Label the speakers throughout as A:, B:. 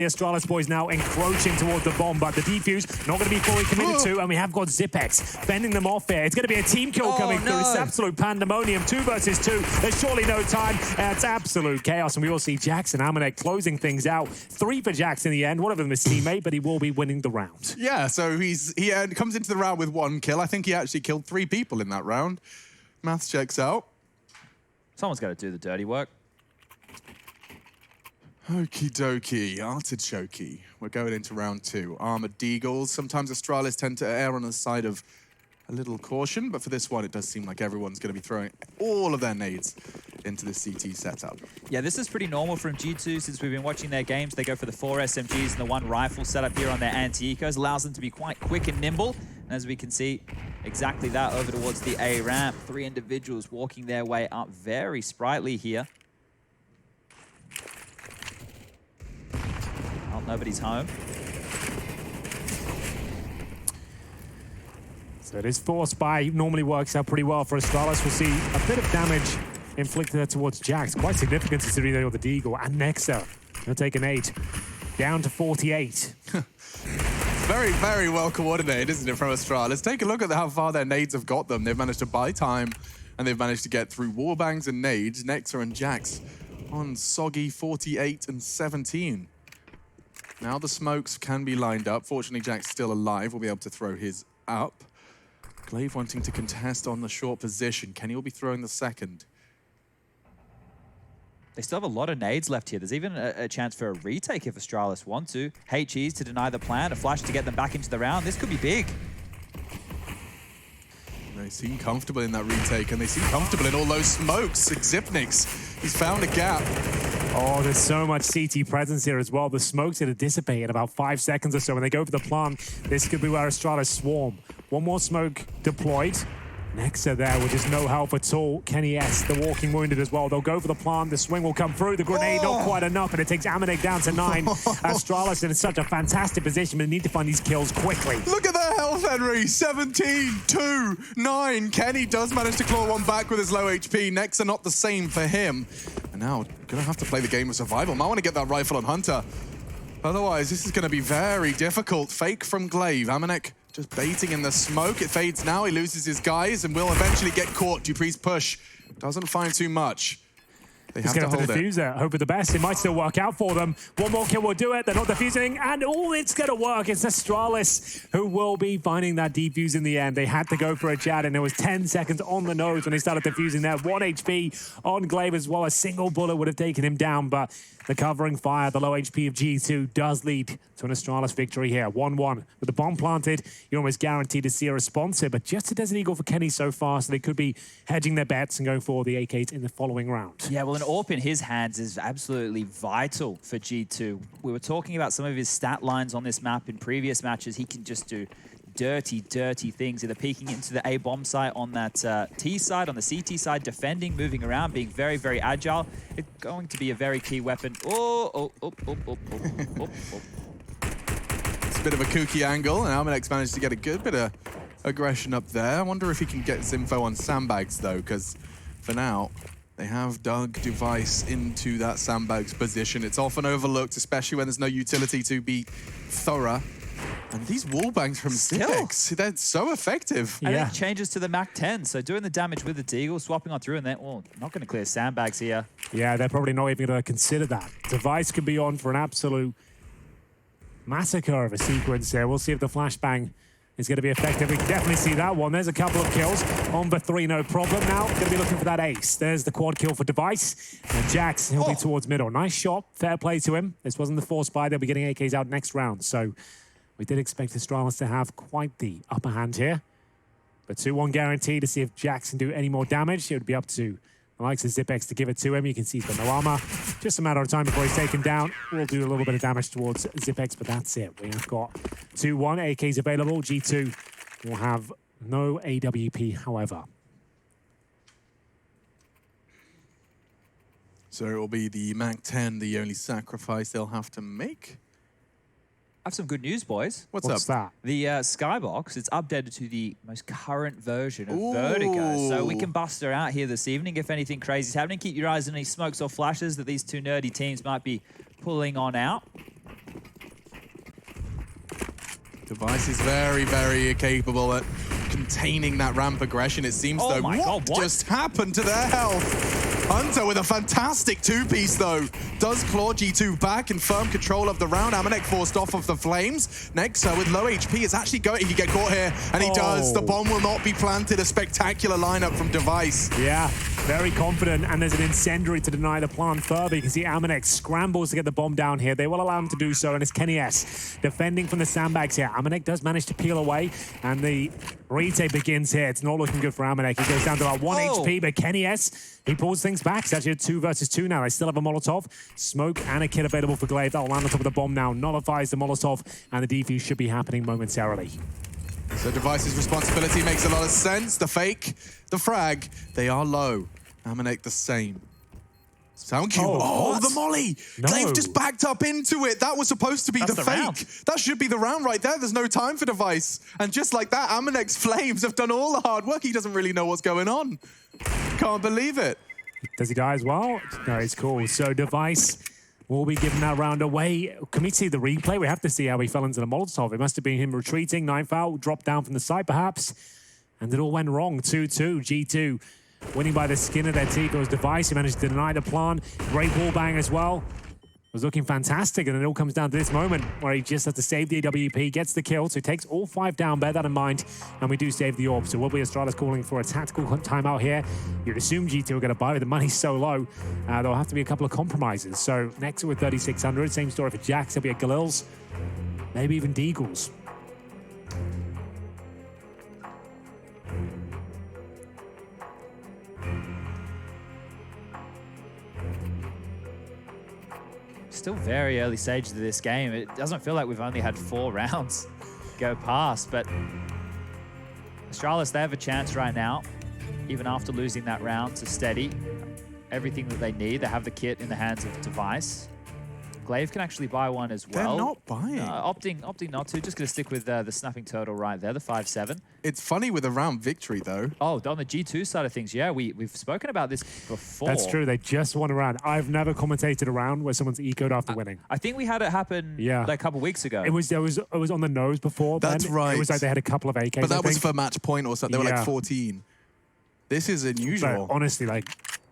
A: The Astralis boys now encroaching towards the bomb, but the defuse not going to be fully committed to, and we have got Zipex fending them off here. It's going to be a team kill coming through. It's absolute pandemonium. 2 versus 2. There's surely no time. It's absolute chaos, and we will see Jackson Amanek closing things out. 3 for Jax in the end. One of them is teammate, but he will be winning the round.
B: Yeah, so he comes into the round with 1 kill. I think he actually killed 3 people in that round. Maths checks out.
C: Someone's got to do the dirty work.
B: Okie dokie, artichoke. We're going into round 2. Armored Deagles. Sometimes Astralis tend to err on the side of a little caution, but for this one, it does seem like everyone's going to be throwing all of their nades into the CT setup.
C: Yeah, this is pretty normal from G2 since we've been watching their games. They go for the 4 SMGs and the 1 rifle setup here on their anti-ecos. Allows them to be quite quick and nimble. And as we can see, exactly that over towards the A ramp. 3 individuals walking their way up very sprightly here. Nobody's home.
A: So it is forced by, normally works out pretty well for Astralis. We'll see a bit of damage inflicted there towards Jax. Quite significant considering they are the Deagle. And Nexa, he'll take an 8. Down to 48.
B: Very, very well coordinated, isn't it, from Astralis? Take a look at how far their nades have got them. They've managed to buy time, and they've managed to get through warbangs and nades. Nexa and Jax on soggy 48 and 17. Now the smokes can be lined up. Fortunately, Jack's still alive. We'll be able to throw his up. Glaive wanting to contest on the short position. Kenny will be throwing the second.
C: They still have a lot of nades left here. There's even a chance for a retake if Astralis want to. HEs to deny the plan, a flash to get them back into the round. This could be big.
B: They seem comfortable in that retake, and they seem comfortable in all those smokes. Xipnix, he's found a gap.
A: Oh, there's so much CT presence here as well. The smoke's going to dissipate in about 5 seconds or so. When they go for the plant, this could be where Astralis swarm. 1 more smoke deployed. Nexa there with just no help at all. Kenny S, the walking wounded as well. They'll go for the plant. The swing will come through. The grenade not quite enough, and it takes Amanek down to 9. Astralis in such a fantastic position, but they need to find these kills quickly.
B: Look at their health, Henry. 17, 2, 9. Kenny does manage to claw 1 back with his low HP. Nexa not the same for him. And now gonna have to play the game of survival. Might want to get that rifle on Hunter. Otherwise, this is gonna be very difficult. Fake from Glaive. Amanek just baiting in the smoke. It fades now. He loses his guys and will eventually get caught. Dupree's push doesn't find too much. They have to hold it.
A: Defuse it. Hope for the best. It might still work out for them. 1 more kill will do it. They're not defusing, and it's going to work. It's Astralis who will be finding that defuse in the end. They had to go for a Jad, and it was 10 seconds on the nose when they started defusing there. 1 HP on Glaive as well. A single bullet would have taken him down, but the covering fire, the low HP of G2 does lead to an Astralis victory here. 1-1. With the bomb planted, you're almost guaranteed to see a response here, but just a Desert Eagle for Kenny so far, so they could be hedging their bets and going for the AKs in the following round.
C: Yeah, well, an AWP in his hands is absolutely vital for G2. We were talking about some of his stat lines on this map in previous matches. He can just do dirty, dirty things, either peeking into the A-bomb site on that T side, on the CT side, defending, moving around, being very, very agile. It's going to be a very key weapon. Oh.
B: It's a bit of a kooky angle, and Almanek's managed to get a good bit of aggression up there. I wonder if he can get his info on sandbags, though, because for now, they have dug Device into that sandbags position. It's often overlooked, especially when there's no utility to be thorough. And these wallbangs from Zipex, they're so effective.
C: And it changes to the MAC-10, so doing the damage with the Deagle, swapping on through, and then, well, not going to clear sandbags here.
A: Yeah, they're probably not even going to consider that. Device could be on for an absolute massacre of a sequence here. We'll see if the flashbang is going to be effective. We can definitely see that one. There's a couple of kills. On for 3, no problem. Now, going to be looking for that ace. There's the quad kill for Device. And Jax, he'll be towards middle. Nice shot. Fair play to him. This wasn't the force buy. They'll be getting AKs out next round. So we did expect Astralis to have quite the upper hand here. But 2-1 guarantee to see if Jax can do any more damage. It would be up to the likes of Zipex to give it to him. You can see he's got no armor. Just a matter of time before he's taken down. We'll do a little bit of damage towards Zipex, but that's it. We have got 2-1 AKs available. G2 will have no AWP, however.
B: So it will be the MAC-10, the only sacrifice they'll have to make.
C: I have some good news, boys.
B: What's up?
A: That?
C: The Skybox, it's updated to the most current version of Vertigo. So we can bust her out here this evening if anything crazy is happening. Keep your eyes on any smokes or flashes that these two nerdy teams might be pulling on out.
B: Device is very, very capable at containing that ramp aggression, it seems,
C: Oh
B: though.
C: my God, what
B: just happened to their health? Hunter with a fantastic two-piece, though. Does claw G2 back in firm control of the round. Amanek forced off of the flames. Nexa with low HP is actually going... He get caught here, and he does. The bomb will not be planted. A spectacular lineup from Device.
A: Yeah, very confident, and there's an incendiary to deny the plant further. You can see Amanek scrambles to get the bomb down here. They will allow him to do so, and it's Kenny S defending from the sandbags here. Amanek does manage to peel away, and the retake begins here. It's not looking good for Amanek. He goes down to about 1 HP, but Kenny S, he pulls things back. It's actually a 2 versus 2 now. They still have a Molotov. Smoke and a kit available for Glaive. That'll land on top of the bomb now. Nullifies the Molotov, and the defuse should be happening momentarily.
B: So Device's responsibility makes a lot of sense. The fake, the frag, they are low. Amanek the same. Soundcube. Oh, the molly!
A: No.
B: Glaive just backed up into it. That was supposed to be the fake.
C: round.
B: That should be the round right there. There's no time for Device. And just like that, Amanek's flames have done all the hard work. He doesn't really know what's going on. Can't believe it.
A: Does he die as well? No, it's cool. So Device will be giving that round away. Can we see the replay? We have to see how he fell into the Molotov. It must have been him retreating. Knife out, dropped down from the side perhaps. And it all went wrong. 2-2. G2 winning by the skin of their teeth. It was Device who managed to deny the plan. Great wall bang as well. It was looking fantastic, and it all comes down to this moment where he just has to save the AWP, gets the kill, so he takes all 5 down, bear that in mind, and we do save the orb. So will be Astralis calling for a tactical timeout here. You'd assume G2 are going to buy, but the money's so low, there'll have to be a couple of compromises. So next with 3,600, same story for Jax, there'll be a Galil's, maybe even Deagles.
C: Still very early stages of this game. It doesn't feel like we've only had 4 rounds go past, but Astralis, they have a chance right now, even after losing that round, to steady everything that they need. They have the kit in the hands of Device. Glaive can actually buy one as well.
B: They're not buying.
C: Opting not to. Just going to stick with the snapping turtle right there, the 5-7.
B: It's funny with a round victory, though.
C: Oh, on the G2 side of things, yeah, we've spoken about this before.
A: That's true. They just won a round. I've never commentated a round where someone's eco'd after winning.
C: I think we had it happen like a couple weeks ago.
A: It was on the nose before.
B: That's
A: then.
B: right.
A: It was like they had a couple of AKs.
B: But that was for match point or something. They were like 14. This is unusual.
A: But honestly, like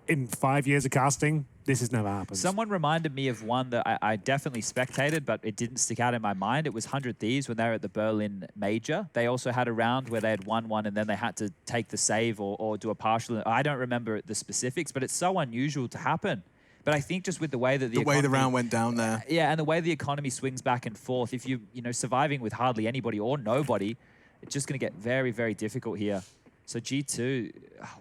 A: in 5 years of casting, this has never happened.
C: Someone reminded me of one that I definitely spectated, but it didn't stick out in my mind. It was 100 Thieves when they were at the Berlin Major. They also had a round where they had won one and then they had to take the save or do a partial. I don't remember the specifics, but it's so unusual to happen. But I think just with the way that the
B: round went down there.
C: Yeah, and the way the economy swings back and forth, if you surviving with hardly anybody or nobody, it's just going to get very, very difficult here. So G2,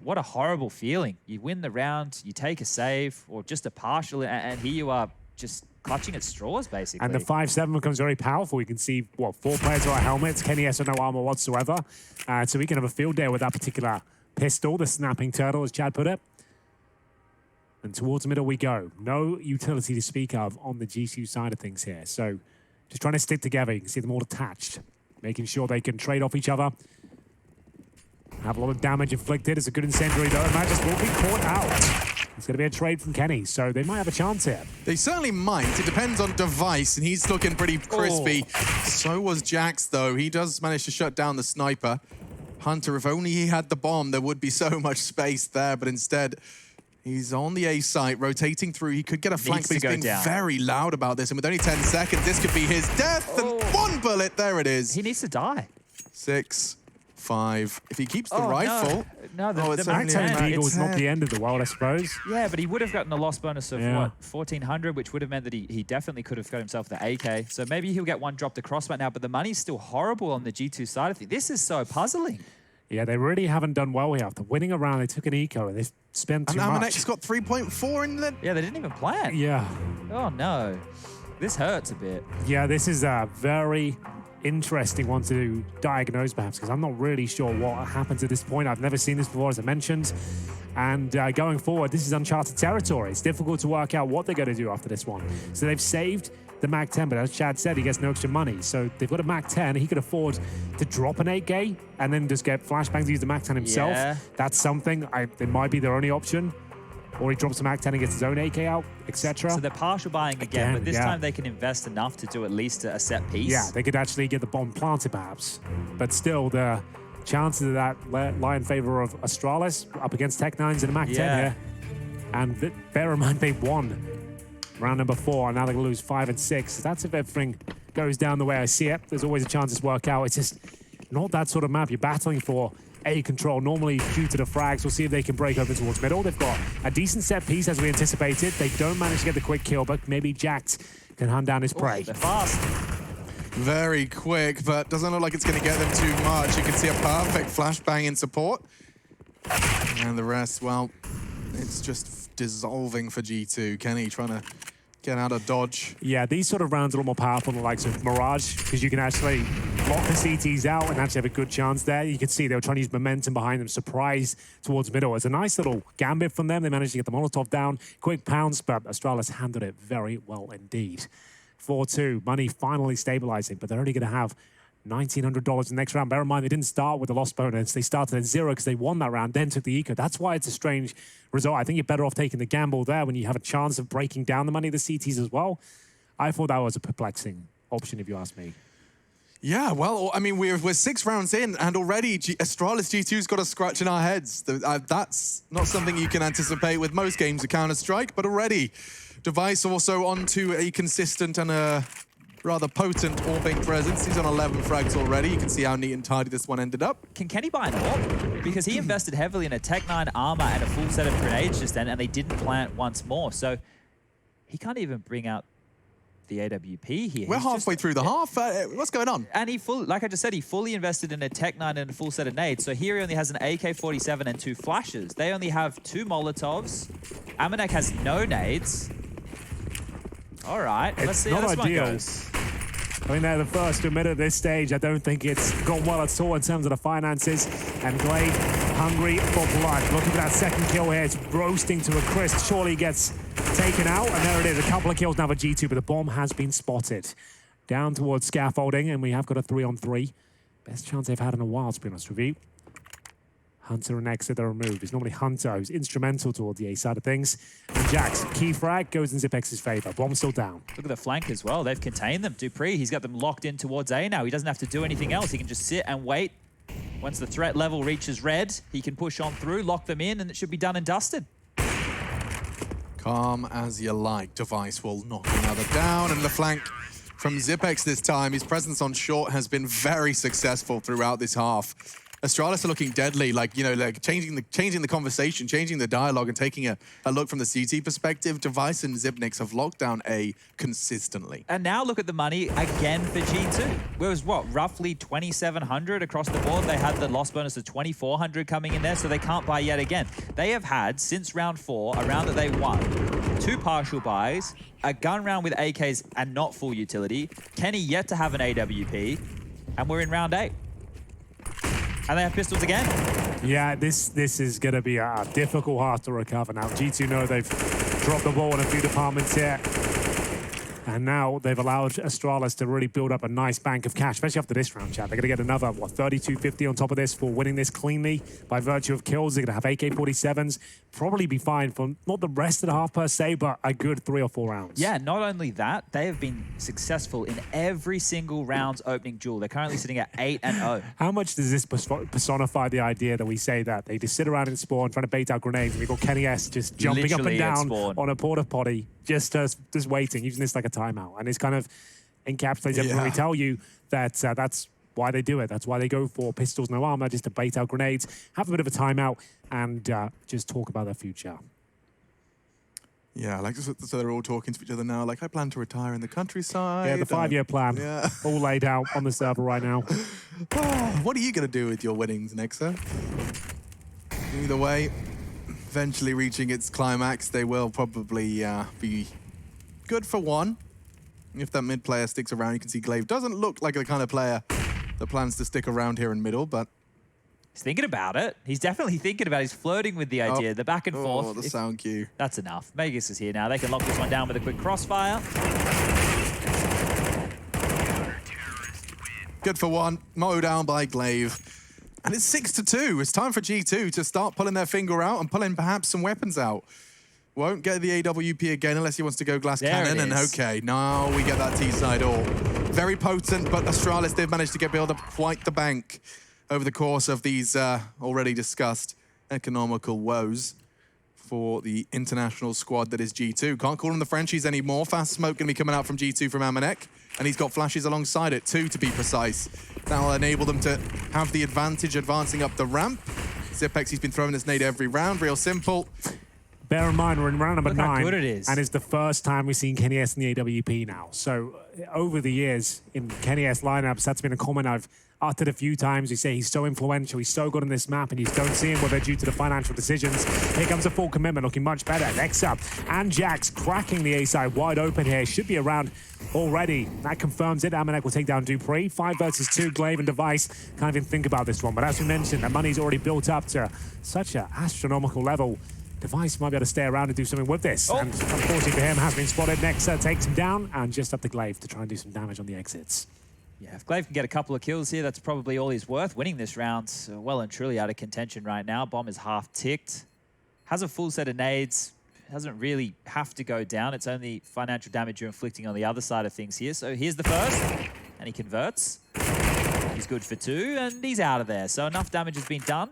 C: what a horrible feeling. You win the round, you take a save, or just a partial, and here you are just clutching at straws, basically.
A: And the 5-7 becomes very powerful. You can see, 4 players without helmets. Kenny has no armor whatsoever. So we can have a field day with that particular pistol, the snapping turtle, as Chad put it. And towards the middle we go. No utility to speak of on the G2 side of things here. So just trying to stick together. You can see them all attached, making sure they can trade off each other. Have a lot of damage inflicted. It's a good incendiary, though. Magus will be caught out. It's going to be a trade from Kenny, so they might have a chance here.
B: They certainly might. It depends on Device, and he's looking pretty crispy. So was Jax, though. He does manage to shut down the sniper. Hunter, if only he had the bomb, there would be so much space there, but instead, he's on the A site, rotating through. He could get a flank, but he's being very loud about this, and with only 10 seconds, this could be his death, and 1 bullet, there it is.
C: He needs to die.
B: 6, 5. If he keeps the rifle...
C: No,
A: the max Eagle is not the end of the world, I suppose.
C: Yeah, but he would have gotten a loss bonus of, what, 1,400, which would have meant that he definitely could have got himself the AK. So maybe he'll get one dropped across right now, but the money's still horrible on the G2 side of things. This is so puzzling.
A: Yeah, they really haven't done well here. After winning a round, they took an eco, and they spent too much.
B: And Amanek's got 3.4 in the...
C: Yeah, they didn't even plan.
A: Yeah.
C: Oh, no. This hurts a bit.
A: Yeah, this is a very interesting one to diagnose, perhaps, because I'm not really sure what happens at this point. I've never seen this before, as I mentioned. And going forward, this is uncharted territory. It's difficult to work out what they're going to do after this one. So they've saved the Mag 10, but as Chad said, he gets no extra money. So they've got a Mag 10. He could afford to drop an 8K and then just get flashbangs to use the Mag 10 himself.
C: Yeah.
A: That's something. It might be their only option. or he drops a Mac 10 and gets his own AK out, etc.
C: So they're partial buying again, but this
A: yeah.
C: time they can invest enough to do at least a set piece.
A: Yeah, they could actually get the bomb planted perhaps. But still, the chances of that lie in favor of Astralis up against Tech9s in a Mac 10 here. And bear in mind, they won round number 4, and now they're going to lose 5 and 6. That's if everything goes down the way I see it. There's always a chance this work out. It's just not that sort of map you're battling for. A control, normally due to the frags. We'll see if they can break open towards middle. They've got a decent set piece as we anticipated. They don't manage to get the quick kill, but maybe Jax can hunt down his prey.
C: They're fast.
B: Very quick, but doesn't look like it's going to get them too much. You can see a perfect flashbang in support. And the rest, well, it's just dissolving for G2. Kenny trying to get out of dodge.
A: Yeah, these sort of rounds are a lot more powerful than the likes of Mirage, because you can actually lock the CTs out and actually have a good chance there. You can see they were trying to use momentum behind them, surprise towards middle. It's a nice little gambit from them. They managed to get the Molotov down, quick pounce, but Astralis handled it very well indeed. 4-2, money finally stabilizing, but they're only going to have $1,900 in the next round. Bear in mind, they didn't start with the lost bonus. They started at 0 because they won that round, then took the eco. That's why it's a strange result. I think you're better off taking the gamble there when you have a chance of breaking down the money of the CTs as well. I thought that was a perplexing option, if you ask me.
B: Yeah, well, I mean, we're 6 rounds in, and already Astralis G2's got a scratch in our heads. That's not something you can anticipate with most games of Counter-Strike, but already Device also onto a consistent and a rather potent orbing presence. He's on 11 frags already. You can see how neat and tidy this one ended up.
C: Can Kenny buy an orb? Because he invested heavily in a Tech9 armor and a full set of grenades just then, and they didn't plant once more. So he can't even bring out the AWP here.
B: We're halfway through the half. What's going on?
C: And like I just said, he fully invested in a Tech9 and a full set of nades. So here he only has an AK-47 and 2 flashes. They only have 2 Molotovs. Amanek has no nades. All right, let's see how this one goes.
A: I mean, they're the first to admit at this stage. I don't think it's gone well at all in terms of the finances. And Glade, hungry for blood. Looking for that second kill here. It's roasting to a crisp. Surely gets taken out. And there it is. A couple of kills now for G2, but the bomb has been spotted. Down towards scaffolding, and we have got a 3-on-3. Best chance they've had in a while, to be honest with you. Hunter and Exit are removed. It's normally Hunter who's instrumental towards the A side of things. And Jax, key frag, goes in Zipex's favor. Bomb still down.
C: Look at the flank as well. They've contained them. Dupree, he's got them locked in towards A now. He doesn't have to do anything else. He can just sit and wait. Once the threat level reaches red, he can push on through, lock them in, and it should be done and dusted.
B: Calm as you like. Device will knock another down, and the flank from Zipex this time. His presence on short has been very successful throughout this half. Astralis are looking deadly, like, you know, like changing the conversation, changing the dialogue, and taking a look from the CT perspective. Device and Zipnix have locked down A consistently.
C: And now look at the money again for G2. It was, what, roughly 2,700 across the board. They had the loss bonus of 2,400 coming in there, so they can't buy yet again. They have had, since round 4, a round that they won, 2 partial buys, a gun round with AKs and not full utility, Kenny yet to have an AWP, and we're in round 8. And they have pistols again. Yeah,
A: this is going to be a difficult half to recover now. G2 know they've dropped the ball in a few departments here. And now they've allowed Astralis to really build up a nice bank of cash, especially after this round, chat. They're going to get another, what, 3250 on top of this for winning this cleanly by virtue of kills. They're going to have AK-47s. Probably be fine for not the rest of the half per se, but a good 3 or 4 rounds.
C: Yeah, not only that, they have been successful in every single round's opening duel. They're currently sitting at 8-0.
A: How much does this personify the idea that we say that they just sit around in spawn trying to bait out grenades, and we've got Kenny S just jumping
C: Literally
A: up and down on a porta potty, just waiting, using this like a timeout. And it's kind of encapsulates everything we tell you that that's why they do it. That's why they go for pistols, no armor, just to bait out grenades, have a bit of a timeout, and just talk about their future.
B: Yeah, like so they're all talking to each other now. Like, I plan to retire in the countryside.
A: Yeah, the 5-year plan, all laid out on the server right now.
B: Oh, what are you going to do with your winnings, Nexa? Either way, eventually reaching its climax, they will probably be good for one. If that mid player sticks around, you can see Glaive doesn't look like the kind of player that plans to stick around here in middle, but
C: he's thinking about it. He's definitely thinking about it. He's flirting with the idea, the back and forth.
B: Oh, the sound cue.
C: That's enough. Vegas is here now. They can lock this one down with a quick crossfire.
B: Good for one. Mo down by Glaive. And it's 6-2. It's time for G2 to start pulling their finger out and pulling perhaps some weapons out. Won't get the AWP again unless he wants to go glass
C: There
B: cannon.
C: it
B: And
C: is.
B: okay, now we get that T-side all. Very potent, but Astralis did manage to build up quite the bank over the course of these already discussed economical woes for the international squad that is G2. Can't call them the Frenchies anymore. Fast smoke going to be coming out from G2 from Amanek. And he's got flashes alongside it, 2 to be precise. That'll enable them to have the advantage advancing up the ramp. Zipex, he's been throwing this nade every round, real simple.
A: Bear in mind, we're in round number
C: Look how
A: 9.
C: good it is.
A: And it's the first time we've seen Kenny S in the AWP now. So over the years in Kenny S lineups, that's been a comment I've uttered a few times. We say he's so influential, he's so good on this map, and you don't see him whether due to the financial decisions. Here comes a full commitment, looking much better. Next up, and Jax cracking the A side wide open here. Should be around already. That confirms it. Amanek will take down Dupree. 5 versus 2, Glaive and Device. Can't even think about this one. But as we mentioned, the money's already built up to such an astronomical level. Device might be able to stay around and do something with this. And unfortunately for him, has been spotted. Nexa takes him down, and just up to Glaive to try and do some damage on the exits.
C: Yeah, if Glaive can get a couple of kills here, that's probably all he's worth. Winning this round, well and truly out of contention right now. Bomb is half ticked. Has a full set of nades. Doesn't really have to go down. It's only financial damage you're inflicting on the other side of things here. So here's the first, and he converts. He's good for 2, and he's out of there. So enough damage has been done.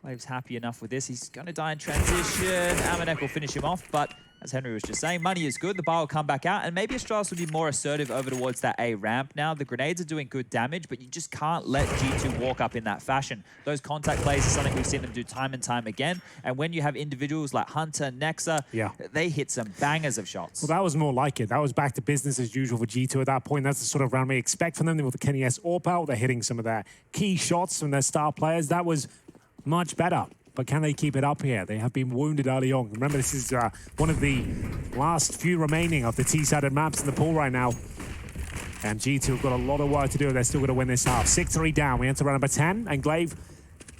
C: Glaive's happy enough with this. He's going to die in transition. Amanek will finish him off, but as Henry was just saying, money is good. The bar will come back out, and maybe Astralis will be more assertive over towards that A ramp now. The grenades are doing good damage, but you just can't let G2 walk up in that fashion. Those contact plays are something we've seen them do time and time again, and when you have individuals like Hunter, Nexa, they hit some bangers of shots.
A: Well, that was more like it. That was back to business as usual for G2 at that point. That's the sort of round we expect from them. With the Kenny S AWP out, they're hitting some of their key shots from their star players. That was much better. But can they keep it up here? They have been wounded early on. Remember, this is one of the last few remaining of the T-sided maps in the pool right now. And G2 have got a lot of work to do. They're still going to win this half. 6-3 down. We enter round number 10. And Glaive,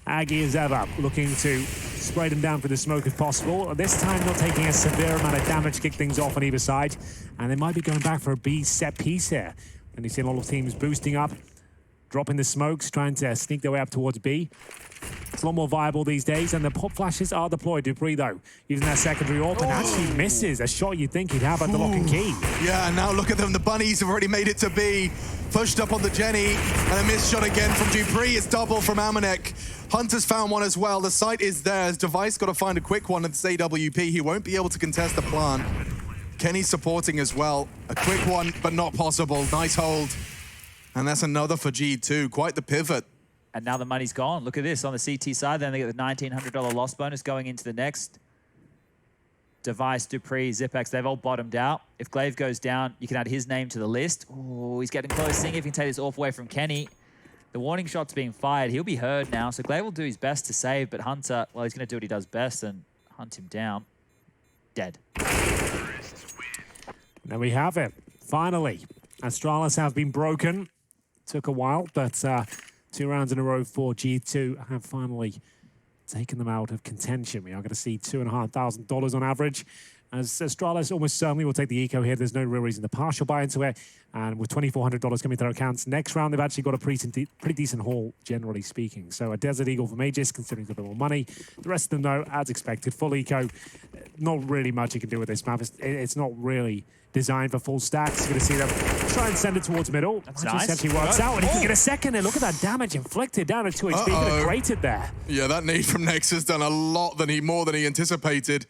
A: Aggie as ever, looking to spray them down for the smoke if possible. This time not taking a severe amount of damage to kick things off on either side. And they might be going back for a B set piece here. And you've seen all of the teams boosting up, dropping the smokes, trying to sneak their way up towards B. It's a lot more viable these days, and the pop flashes are deployed. Dupree, though, using that secondary AWP, and actually misses a shot you'd think he'd have at the lock and key.
B: Yeah, and now look at them. The bunnies have already made it to B. Pushed up on the Jenny, and a missed shot again from Dupree. It's double from Amanek. Hunter's found one as well. The site is theirs. Device got to find a quick one at this AWP. He won't be able to contest the plant. Kenny's supporting as well. A quick one, but not possible. Nice hold. And that's another for G2. Quite the pivot.
C: And now the money's gone. Look at this on the CT side. Then they get the $1,900 loss bonus going into the next. Device, Dupree, Zipex, they've all bottomed out. If Glaive goes down, you can add his name to the list. Oh, he's getting close. Seeing if he can take this off away from Kenny. The warning shot's being fired. He'll be heard now. So Glaive will do his best to save, but Hunter, well, he's going to do what he does best and hunt him down. Dead.
A: There we have it. Finally, Astralis have been broken. Took a while, but 2 rounds in a row for G2 have finally taken them out of contention. We are going to see $2,500 on average, as Astralis almost certainly will take the eco here. There's no real reason to partial buy into it. And with $2,400 coming to their accounts next round, they've actually got a pretty decent haul, generally speaking. So a Desert Eagle for Mages, considering a bit more money. The rest of them, though, as expected, full eco. Not really much you can do with this map. It's not really designed for full stacks. You're going to see them try and send it towards middle.
C: That's nice.
A: Actually works out, and he can get a second there. Look at that damage inflicted down at 2 HP. Could have grated there.
B: Yeah, that nade from Nex has done a lot more than he anticipated.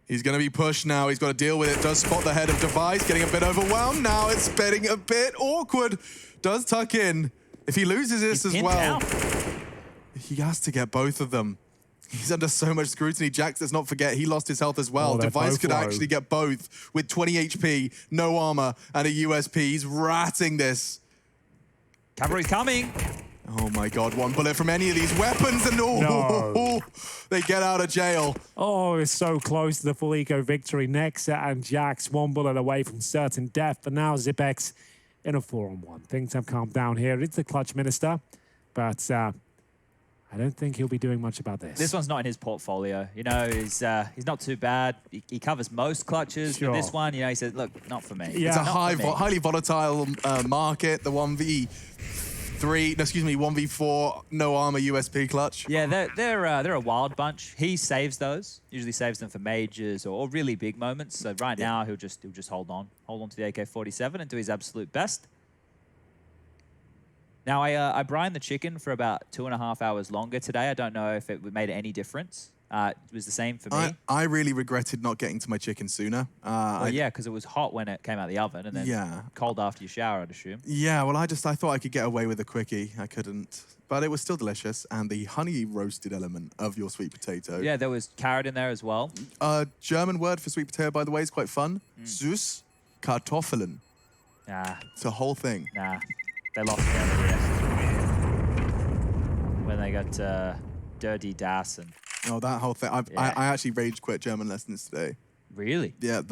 B: He's going to be pushed now. He's got to deal with it. Does spot the head of Device, getting a bit overwhelmed. Now it's getting a bit awkward. Does tuck in. If he loses this as well, he has to get both of them. He's under so much scrutiny. Jax, let's not forget, he lost his health as well. Device could actually get both with 20 HP, no armor, and a USP. He's ratting this.
C: Cavalry's coming.
B: Oh my God, one bullet from any of these weapons and they get out of jail.
A: Oh, it's so close to the full eco victory. Nexa and Jax 1 bullet away from certain death, but now Zipex in a 4-on-1. Things have calmed down here. It's the clutch minister, but I don't think he'll be doing much about this.
C: This one's not in his portfolio. You know, he's not too bad. He covers most clutches.
A: Sure.
C: But this one, you know, he said, look, not for me.
A: Yeah.
B: It's a highly volatile market, the 1v 1v3, no, excuse me, 1v4, no armor USP clutch.
C: Yeah, they're a wild bunch. He saves those. Usually saves them for majors or really big moments. So right now he'll just hold on to the AK-47 and do his absolute best. Now I brined the chicken for about 2.5 hours longer today. I don't know if it made any difference. It was the same for me.
B: I really regretted not getting to my chicken sooner.
C: Well, yeah, because it was hot when it came out of the oven and then cold after you shower, I'd assume.
B: Yeah, well, I thought I could get away with a quickie. I couldn't. But it was still delicious. And the honey roasted element of your sweet potato.
C: Yeah, there was carrot in there as well.
B: German word for sweet potato, by the way, is quite fun. Süß Kartoffeln.
C: Nah.
B: It's a whole thing.
C: Nah. They lost me over here. When they got Dirty Das and...
B: Oh, that whole thing. I actually rage quit German lessons today.
C: Really?
B: Yeah,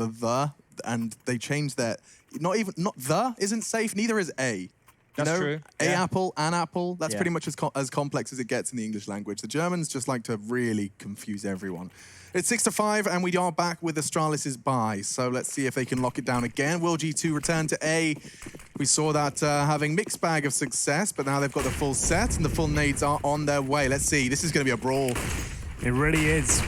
B: and they changed that. Not the isn't safe, neither is a.
C: That's true.
B: Apple, an apple. That's pretty much as complex as it gets in the English language. The Germans just like to really confuse everyone. It's 6-5, and we are back with Astralis' bye. So let's see if they can lock it down again. Will G2 return to A? We saw that having mixed bag of success, but now they've got the full set, and the full nades are on their way. Let's see. This is going to be a brawl.
A: It really is.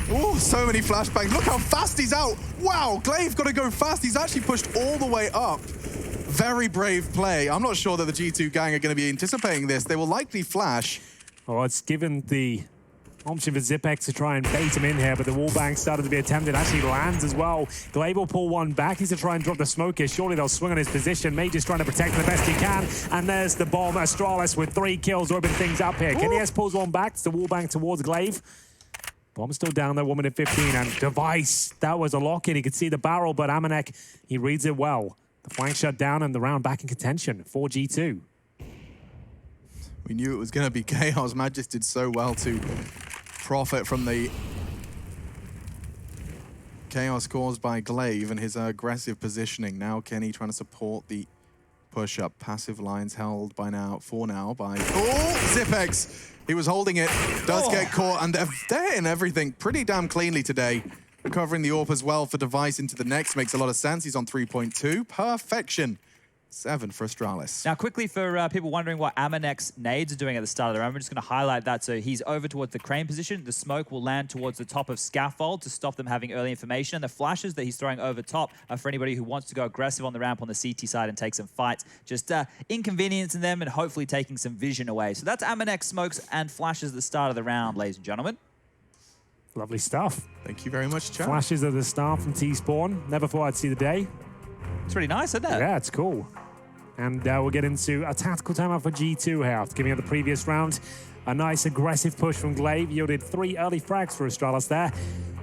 B: Oh, so many flashbangs. Look how fast he's out. Wow, Glaive got to go fast. He's actually pushed all the way up. Very brave play. I'm not sure that the G2 gang are going to be anticipating this. They will likely flash.
A: Oh, it's given the option for Zipex to try and bait him in here, but the wallbang started to be attempted. Actually lands as well. Glaive will pull one back. He's to try and drop the smoke here. Surely they'll swing on his position. Mage is trying to protect him the best he can. And there's the bomb. Astralis with 3 kills, open things up here. Kenny S pulls one back. It's the wallbang towards Glaive. Bomb still down there, 1 minute 15. And Device, that was a lock-in. He could see the barrel, but Amanek, he reads it well. The flank shut down and the round back in contention for G2.
B: We knew it was going to be chaos. Magis did so well to profit from the chaos caused by Glaive and his aggressive positioning. Now Kenny trying to support the push-up. Passive lines held by now, by... Oh, Zipex! He was holding it, does get caught, and they're hitting everything pretty damn cleanly today. Recovering the AWP as well for Device into the next makes a lot of sense. He's on 3.2. Perfection. 7 for Astralis.
C: Now, quickly for people wondering what Amanek's nades are doing at the start of the round, we're just going to highlight that. So he's over towards the crane position. The smoke will land towards the top of scaffold to stop them having early information. And the flashes that he's throwing over top are for anybody who wants to go aggressive on the ramp on the CT side and take some fights. Just inconveniencing them and hopefully taking some vision away. So that's Amanek's smokes and flashes at the start of the round, ladies and gentlemen.
A: Lovely stuff.
B: Thank you very much, Chad.
A: Flashes at the start from T-Spawn. Never thought I'd see the day.
C: It's pretty nice, isn't it?
A: Yeah, it's cool. And we'll get into a tactical timeout for G2 here after giving out the previous round. A nice aggressive push from Glaive yielded 3 early frags for Astralis there.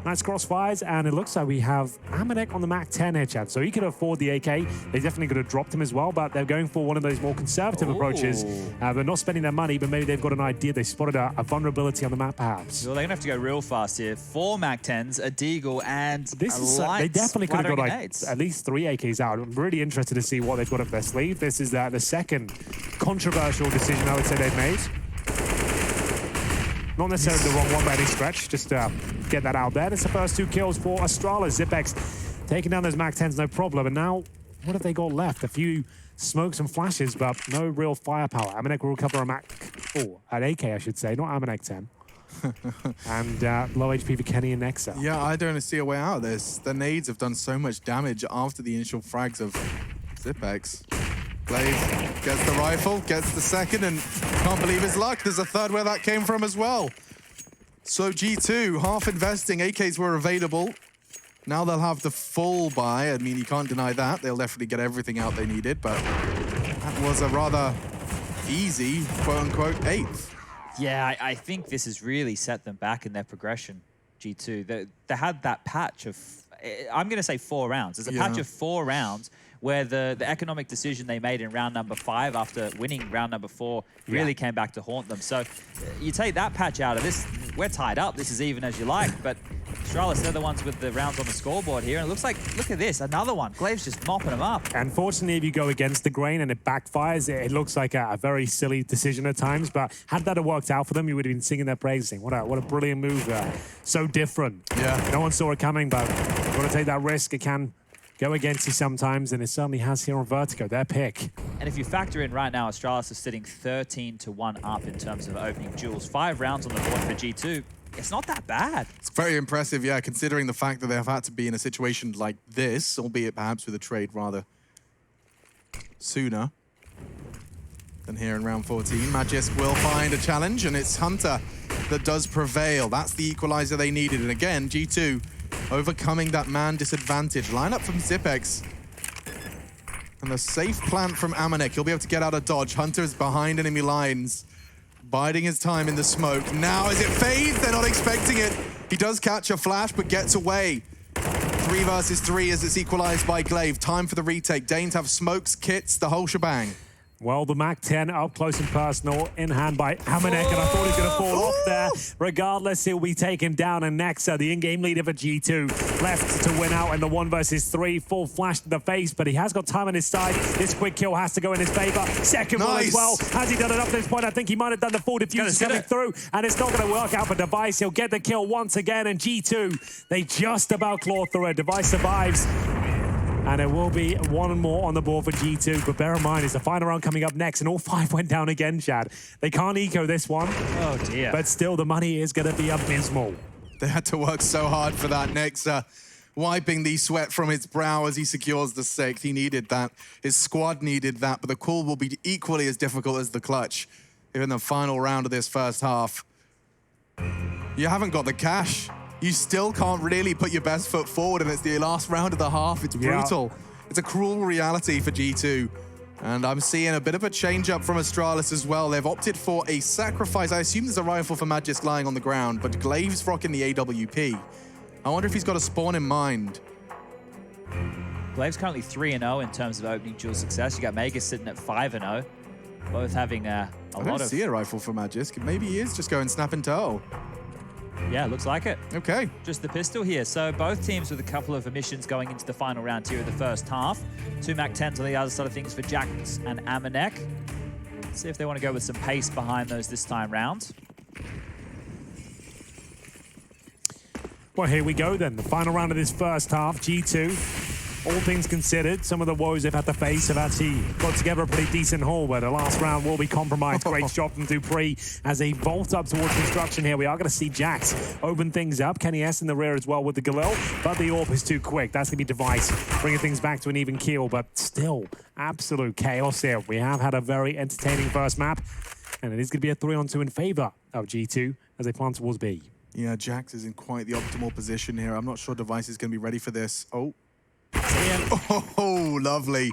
A: Nice crossfires, and it looks like we have Amanek on the Mac 10 here, Chad. So he could afford the AK. They definitely could have dropped him as well, but they're going for one of those more conservative approaches. They're not spending their money, but maybe they've got an idea. They spotted a vulnerability on the map, perhaps.
C: Well, they're going to have to go real fast here. 4 Mac 10s, a Deagle, and
A: this is they definitely could have got like at least 3 AKs out. I'm really interested to see what they've got up their sleeve. This is the second controversial decision I would say they've made. Not necessarily the wrong one by any stretch, just get that out there. That's the first 2 kills for Astralis. Zipex taking down those Mac 10s, no problem. And now, what have they got left? A few smokes and flashes, but no real firepower. Amanek will recover a an AK, I should say, not Amanek 10. And low HP for Kenny and Nexa.
B: Yeah, I don't see a way out of this. The nades have done so much damage after the initial frags of Zipex. Glaive gets the rifle, gets the second, and can't believe his luck. There's a third where that came from as well. So G2, half investing, AKs were available. Now they'll have the full buy. I mean, you can't deny that. They'll definitely get everything out they needed, but that was a rather easy, quote-unquote, 8th.
C: Yeah, I think this has really set them back in their progression, G2. They had that patch of, I'm going to say 4 rounds. There's a patch of 4 rounds where the economic decision they made in round number 5 after winning round number 4 really came back to haunt them. So you take that patch out of this, we're tied up. This is even as you like, but Astralis, they're the ones with the rounds on the scoreboard here. And it looks like, look at this, another one. Glaive's just mopping them up.
A: Unfortunately, if you go against the grain and it backfires, it looks like a very silly decision at times. But had that have worked out for them, you would have been singing their praises, saying, what a brilliant move there. So different.
B: Yeah.
A: No one saw it coming, but you've got to take that risk. It can go against you sometimes, and it certainly has here on Vertigo, their pick.
C: And if you factor in right now, Astralis is sitting 13-1 up in terms of opening duels. 5 rounds on the board for G2. It's not that bad.
B: It's very impressive, yeah, considering the fact that they have had to be in a situation like this, albeit perhaps with a trade rather sooner than here in round 14. Magisk will find a challenge, and it's Hunter that does prevail. That's the equalizer they needed. And again, G2 overcoming that man disadvantage. Lineup from Zipex. And the safe plant from Amanek. He'll be able to get out of dodge. Hunter is behind enemy lines, biding his time in the smoke. Now as it fades, they're not expecting it. He does catch a flash, but gets away. 3 versus 3 as it's equalized by Glaive. Time for the retake. Danes have smokes, kits, the whole shebang.
A: Well, the MAC-10 up close and personal, in hand by Amanek, and I thought he was going to fall off there. Regardless, he'll be taken down, and Nexa, the in-game leader for G2, left to win out in the 1 versus 3. Full flash to the face, but he has got time on his side. This quick kill has to go in his favor. Second one as well. Has he done it up to this point? I think he might have done the full diffuser coming through, and it's not going to work out for Device. He'll get the kill once again, and G2, they just about claw through it. Device survives. And it will be 1 more on the board for G2. But bear in mind, it's the final round coming up next, and all 5 went down again, Chad. They can't eco this one.
C: Oh, dear.
A: But still, the money is going to be abysmal.
B: They had to work so hard for that. Nexa wiping the sweat from his brow as he secures the 6th. He needed that. His squad needed that. But the call will be equally as difficult as the clutch in the final round of this first half. You haven't got the cash. You still can't really put your best foot forward, and it's the last round of the half. It's brutal. Yeah. It's a cruel reality for G2. And I'm seeing a bit of a change-up from Astralis as well. They've opted for a sacrifice. I assume there's a rifle for Magisk lying on the ground, but Glaive's rocking the AWP. I wonder if he's got a spawn in mind.
C: Glaive's currently 3-0 in terms of opening duel success. You got Magus sitting at 5-0, both having a lot of... I
B: don't see a rifle for Magisk. Maybe he is just going snap and toe.
C: Yeah, looks like it.
B: Okay.
C: Just the pistol here. So both teams with a couple of emissions going into the final round here of the first half. 2 MAC-10s on the other side of things for Jax and Amanek. Let's see if they want to go with some pace behind those this time round.
A: Well, here we go then. The final round of this first half. G2, all things considered, some of the woes they've had to face have actually got together a pretty decent haul, where the last round will be compromised. Great job from Dupree as they vault up towards construction here. We are going to see Jax open things up. Kenny S in the rear as well with the Galil, but the AWP is too quick. That's going to be Device bringing things back to an even keel, but still absolute chaos here. We have had a very entertaining first map, and it is going to be a 3-on-2 in favor of G2 as they plan towards B.
B: Yeah, Jax is in quite the optimal position here. I'm not sure Device is going to be ready for this. Oh, lovely.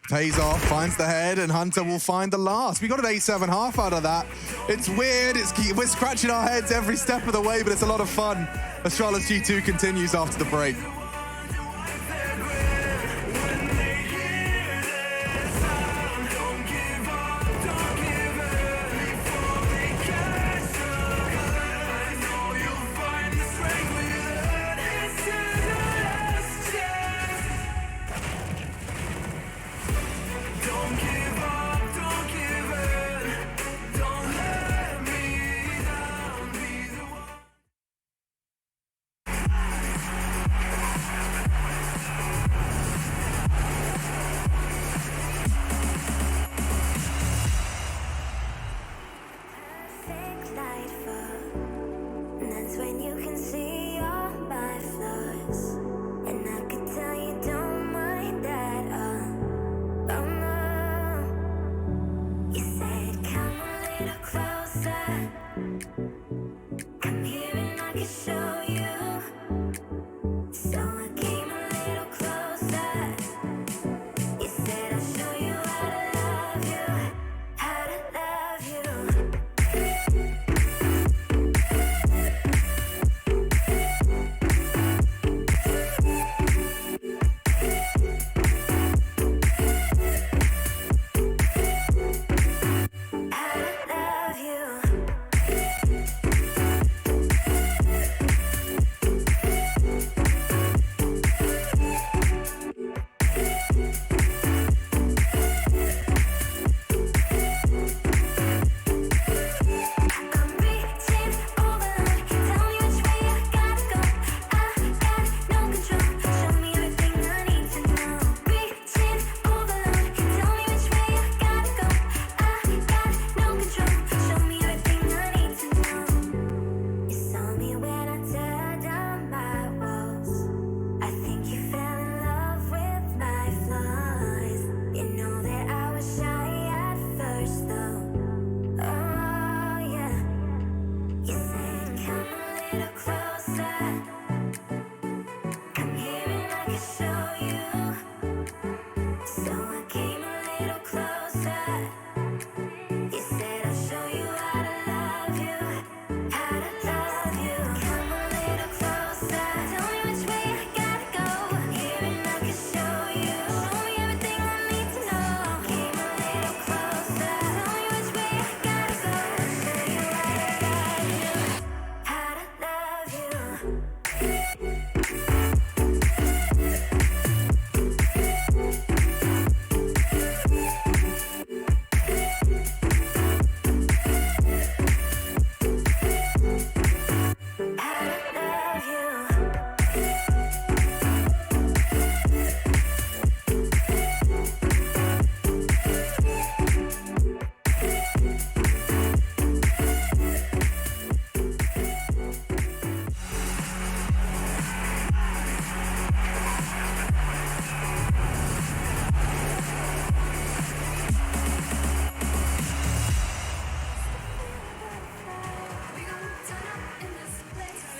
B: Pays off, finds the head, and Hunter will find the last. We got an 8-7 half out of that. It's weird. We're scratching our heads every step of the way, but it's a lot of fun. Astralis G2 continues after the break.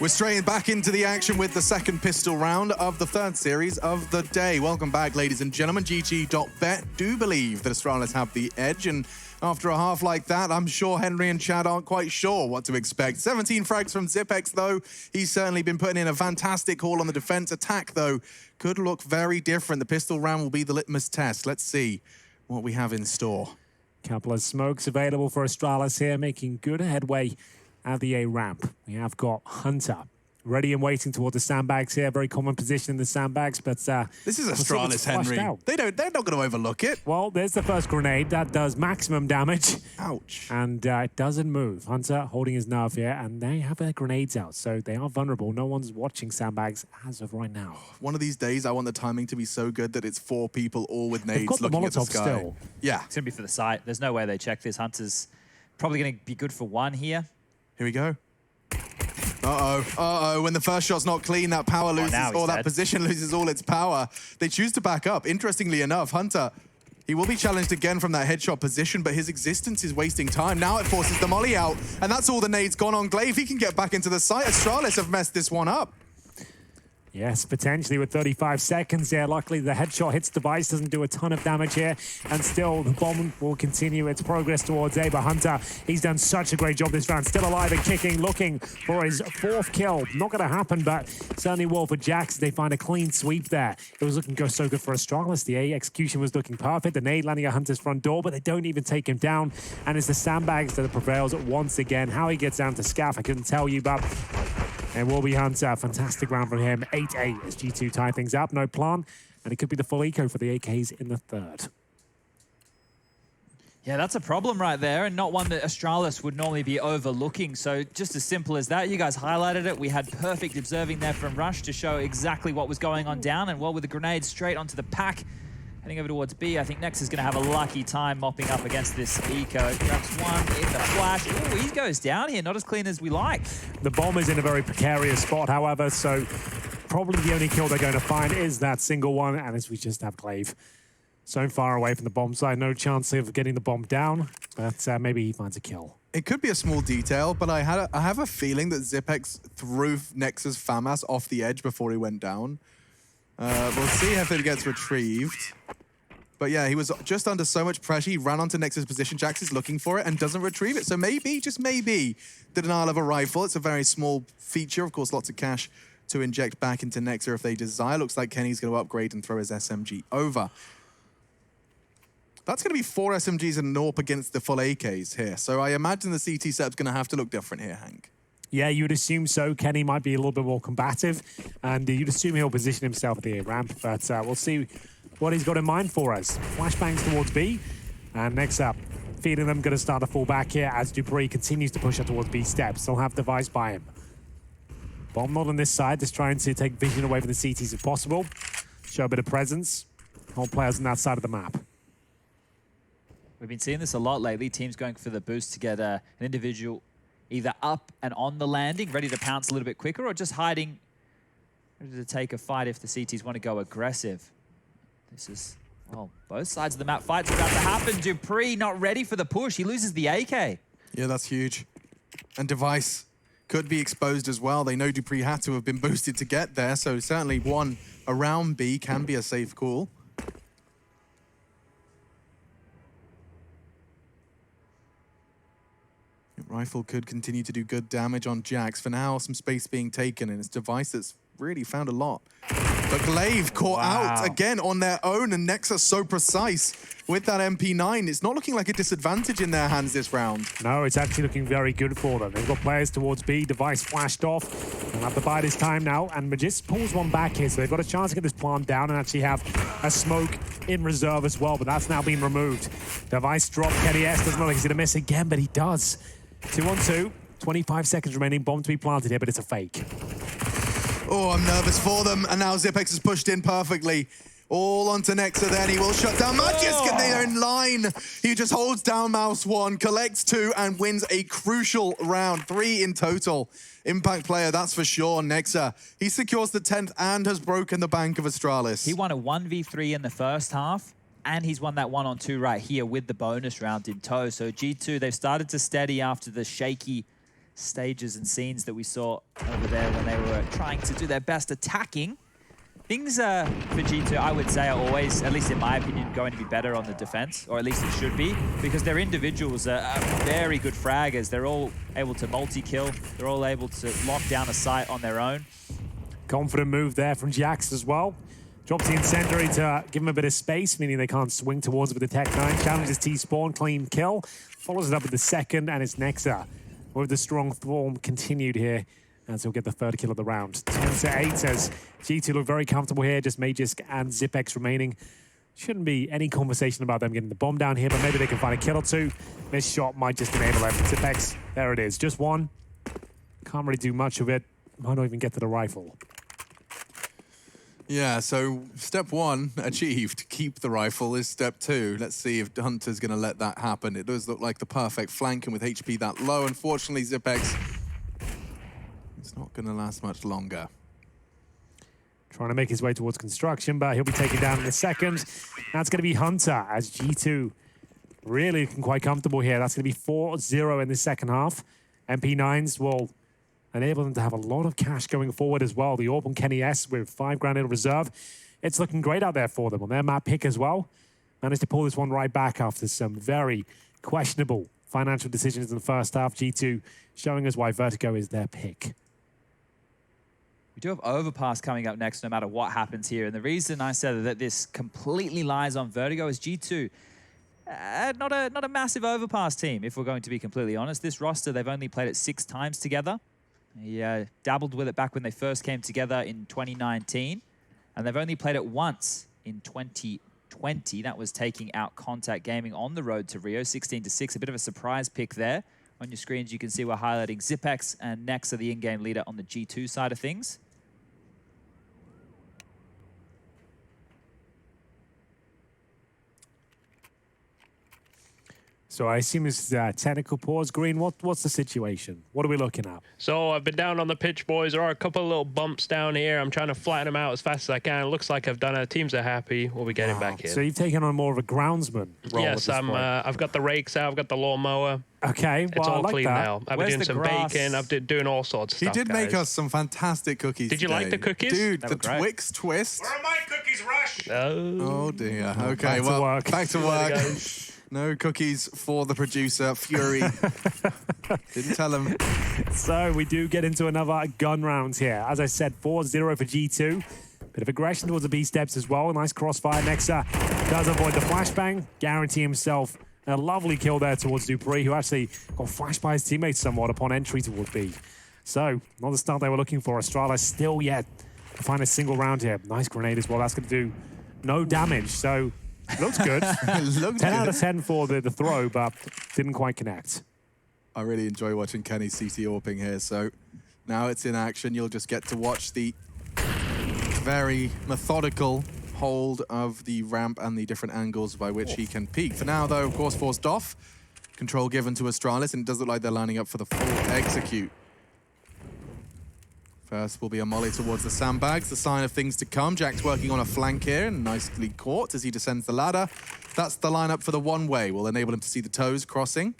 B: We're straight back into the action with the second pistol round of the third series of the day. Welcome back, ladies and gentlemen. GG.bet do believe that Astralis have the edge, and after a half like that, I'm sure Henry and Chad aren't quite sure what to expect. 17 frags from Zipex, though. He's certainly been putting in a fantastic haul on the defense. Attack, though, could look very different. The pistol round will be the litmus test. Let's see what we have in store.
A: Couple of smokes available for Astralis here, making good headway at the A ramp. We have got Hunter ready and waiting toward the sandbags here. Very common position in the sandbags, but
B: this is Astralis, Henry. They're not going to overlook it.
A: Well, there's the first grenade. That does maximum damage.
B: Ouch.
A: And it doesn't move. Hunter holding his nerve here, and they have their grenades out, so they are vulnerable. No one's watching sandbags as of right now.
B: One of these days, I want the timing to be so good that it's 4 people all with nades looking at the sky.
A: Still.
B: Yeah.
C: It's going to be for the site. There's no way they check this. Hunter's probably going to be good for 1 here.
B: Here we go. Uh-oh. When the first shot's not clean, that power loses, or that position loses all its power. They choose to back up. Interestingly enough, Hunter, he will be challenged again from that headshot position, but his existence is wasting time. Now it forces the molly out, and that's all the nades gone on Glaive. He can get back into the site. Astralis have messed this one up.
A: Yes, potentially with 35 seconds there. Luckily, the headshot hits device, doesn't do a ton of damage here. And still, the bomb will continue its progress towards A. But Hunter, he's done such a great job this round. Still alive and kicking, looking for his 4th kill. Not going to happen, but certainly will for Jax. They find a clean sweep there. It was looking so good for Astralis. The A execution was looking perfect. The nade landing at Hunter's front door, but they don't even take him down. And it's the sandbags that prevails once again. How he gets down to Scaff, I couldn't tell you, but it will be Hunter. Fantastic round from him. 8-8 as G2 tie things up. No plan. And it could be the full eco for the AKs in the third.
C: Yeah, that's a problem right there, and not one that Astralis would normally be overlooking. So just as simple as that, you guys highlighted it. We had perfect observing there from Rush to show exactly what was going on down, and well, with the grenade straight onto the pack, heading over towards B, I think Nex is going to have a lucky time mopping up against this eco. Grabs one in the flash. Ooh, he goes down here, not as clean as we like.
A: The bomb is in a very precarious spot, however, so probably the only kill they're going to find is that single one, and as we just have Glaive so far away from the bomb side, no chance of getting the bomb down, but maybe he finds a kill.
B: It could be a small detail, but I have a feeling that Zipex threw Nex's FAMAS off the edge before he went down. We'll see if it gets retrieved. But yeah, he was just under so much pressure, he ran onto Nex's position. Jax is looking for it and doesn't retrieve it. So maybe, just maybe, the denial of a rifle. It's a very small feature. Of course, lots of cash to inject back into Nexa if they desire. Looks like Kenny's going to upgrade and throw his SMG over. That's going to be 4 SMGs and an AWP against the full AKs here. So I imagine the CT setup's going to have to look different here, Hank.
A: Yeah, you'd assume so. Kenny might be a little bit more combative, and you'd assume he'll position himself at the A ramp, but we'll see what he's got in mind for us. Flashbangs towards B, and next up, feeding them, going to start a fall back here as Dupree continues to push up towards B steps. Still have device by him. Bomb not on this side, just trying to take vision away from the CTs if possible. Show a bit of presence. Hold players on that side of the map.
C: We've been seeing this a lot lately. Teams going for the boost to get an individual either up and on the landing, ready to pounce a little bit quicker, or just hiding, ready to take a fight if the CTs want to go aggressive. This is, well, both sides of the map. Fight's about to happen. Dupree not ready for the push. He loses the AK.
B: Yeah, that's huge. And Device could be exposed as well. They know Dupree had to have been boosted to get there, so certainly one around B can be a safe call. Rifle could continue to do good damage on Jax. For now, some space being taken, and it's Device that's really found a lot. But Glaive caught out again on their own, and Nexa so precise with that MP9. It's not looking like a disadvantage in their hands this round.
A: No, it's actually looking very good for them. They've got players towards B. Device flashed off. They'll have to bide his time now, and Magist pulls one back here, so they've got a chance to get this plant down and actually have a smoke in reserve as well, but that's now been removed. Device dropped. Kenny S doesn't look like he's going to miss again, but he does. 2-on-2, 25 seconds remaining. Bomb to be planted here, but it's a fake.
B: Oh, I'm nervous for them. And now Zipex has pushed in perfectly. All onto Nexa then. He will shut down Magisk, and they're in line. He just holds down Mouse 1, collects 2, and wins a crucial round. 3 in total. Impact player, that's for sure. Nexa, he secures the 10th and has broken the bank of Astralis.
C: He won a 1v3 in the first half, and he's won that 1-on-2 right here with the bonus round in tow. So G2, they've started to steady after the shaky stages and scenes that we saw over there when they were trying to do their best attacking. Things for G2, I would say, are always, at least in my opinion, going to be better on the defense, or at least it should be, because their individuals are very good fraggers. They're all able to multi-kill. They're all able to lock down a site on their own.
A: Confident move there from Jax as well. Drops the incendiary to give him a bit of space, meaning they can't swing towards it with the Tech 9. Challenges T-Spawn, clean kill. Follows it up with the second, and it's Nexa with the strong form continued here. And so he'll get the third kill of the round. 10-8 says G2 look very comfortable here. Just Magisk and Zipex remaining. Shouldn't be any conversation about them getting the bomb down here, but maybe they can find a kill or two. This shot might just enable them. Zipex, there it is. Just one. Can't really do much of it. Might not even get to the rifle.
B: Yeah, so step one achieved. Keep the rifle is step two. Let's see if Hunter's going to let that happen. It does look like the perfect flank, and with HP that low, unfortunately, Zipex, it's not going to last much longer.
A: Trying to make his way towards construction, but he'll be taken down in a second. That's going to be Hunter, as G2 really looking quite comfortable here. That's going to be 4-0 in the second half. MP9s will enable them to have a lot of cash going forward as well. The Orb on Kenny S with 5 grand in reserve. It's looking great out there for them on their map pick as well. Managed to pull this one right back after some very questionable financial decisions in the first half. G2 showing us why Vertigo is their pick.
C: We do have Overpass coming up next no matter what happens here. And the reason I said that this completely lies on Vertigo is G2. Not a massive Overpass team, if we're going to be completely honest. This roster, they've only played it 6 times together. They dabbled with it back when they first came together in 2019. And they've only played it once in 2020. That was taking out Contact Gaming on the road to Rio, 16-6. A bit of a surprise pick there. On your screens, you can see we're highlighting Zipex and Nexa, the in-game leader on the G2 side of things.
A: So I assume this is a technical pause. Green, what's the situation? What are we looking at?
D: So I've been down on the pitch, boys. There are a couple of little bumps down here. I'm trying to flatten them out as fast as I can. It looks like I've done it. Teams are happy. We'll be getting back here.
A: So you've taken on more of a groundsman role.
D: Yes, I've got the rakes out. I've got the lawnmower.
A: Okay,
D: It's all
A: I like
D: clean
A: that.
D: now. I've
C: Where's
D: been doing
C: the
D: some
C: grass?
D: baking. I've been doing all sorts of
B: He
D: stuff,
B: did make
D: guys.
B: us some fantastic cookies
D: Did you
B: today.
D: like the cookies?
B: Dude,
C: They
B: the
C: were great.
B: Twix twist.
E: Where are my cookies, Rush?
B: Oh dear. Okay,
A: back to
B: well,
A: work.
B: back to work. No cookies for the producer, Fury. Didn't tell him.
A: So we do get into another gun round here. As I said, 4-0 for G2. Bit of aggression towards the B steps as well. Nice crossfire. Nexa does avoid the flashbang. Guarantee himself a lovely kill there towards Dupree, who actually got flashed by his teammates somewhat upon entry towards B. So, not the start they were looking for. Astralis still yet to find a single round here. Nice grenade as well. That's going to do no damage. So, looks good. 10 out of 10 for the throw, but didn't quite connect.
B: I really enjoy watching Kenny CT AWPing here, so now it's in action. You'll just get to watch the very methodical hold of the ramp and the different angles by which he can peek. For now, though, of course, forced off. Control given to Astralis, and it does look like they're lining up for the full execute. First will be a molly towards the sandbags, the sign of things to come. Jack's working on a flank here and nicely caught as he descends the ladder. That's the lineup for the one-way. Will enable him to see the toes crossing.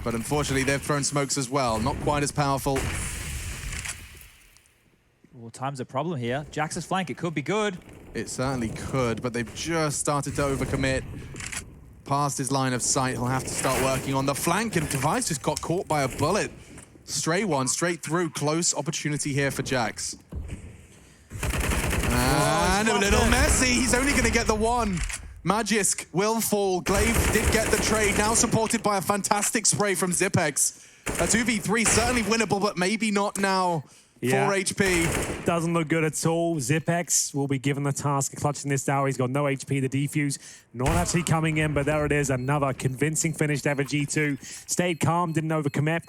B: But unfortunately, they've thrown smokes as well. Not quite as powerful.
C: Well, time's a problem here. Jax's flank, it could be good.
B: It certainly could, but they've just started to overcommit. Past his line of sight, he'll have to start working on the flank, and Device just got caught by a bullet. Stray one, straight through. Close opportunity here for Jax. And a little messy. He's only going to get the one. Magisk will fall. Glaive did get the trade, now supported by a fantastic spray from Zipex. A 2v3, certainly winnable, but maybe not now.
A: Yeah.
B: 4 HP.
A: Doesn't look good at all. Zipex will be given the task of clutching this tower. He's got no HP. The defuse not actually coming in, but there it is. Another convincing finish there for G2. Stayed calm, didn't overcommit.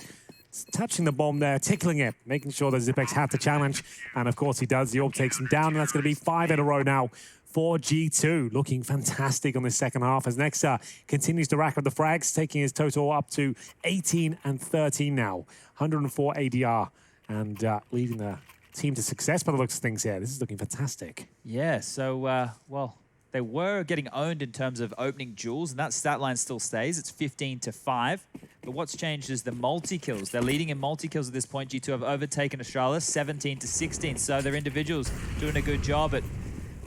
A: Touching the bomb there, tickling it, making sure that Zipex had the challenge. And of course he does. The orb takes him down, and that's going to be 5 in a row now for G2. Looking fantastic on the second half as Nexa continues to rack up the frags, taking his total up to 18 and 13 now. 104 ADR. And leading the team to success by the looks of things here. This is looking fantastic.
C: Yeah, so, well, They were getting owned in terms of opening jewels, and that stat line still stays. It's 15-5. But what's changed is the multi-kills. They're leading in multi-kills at this point. G2 have overtaken Astralis 17-16. So their individuals doing a good job at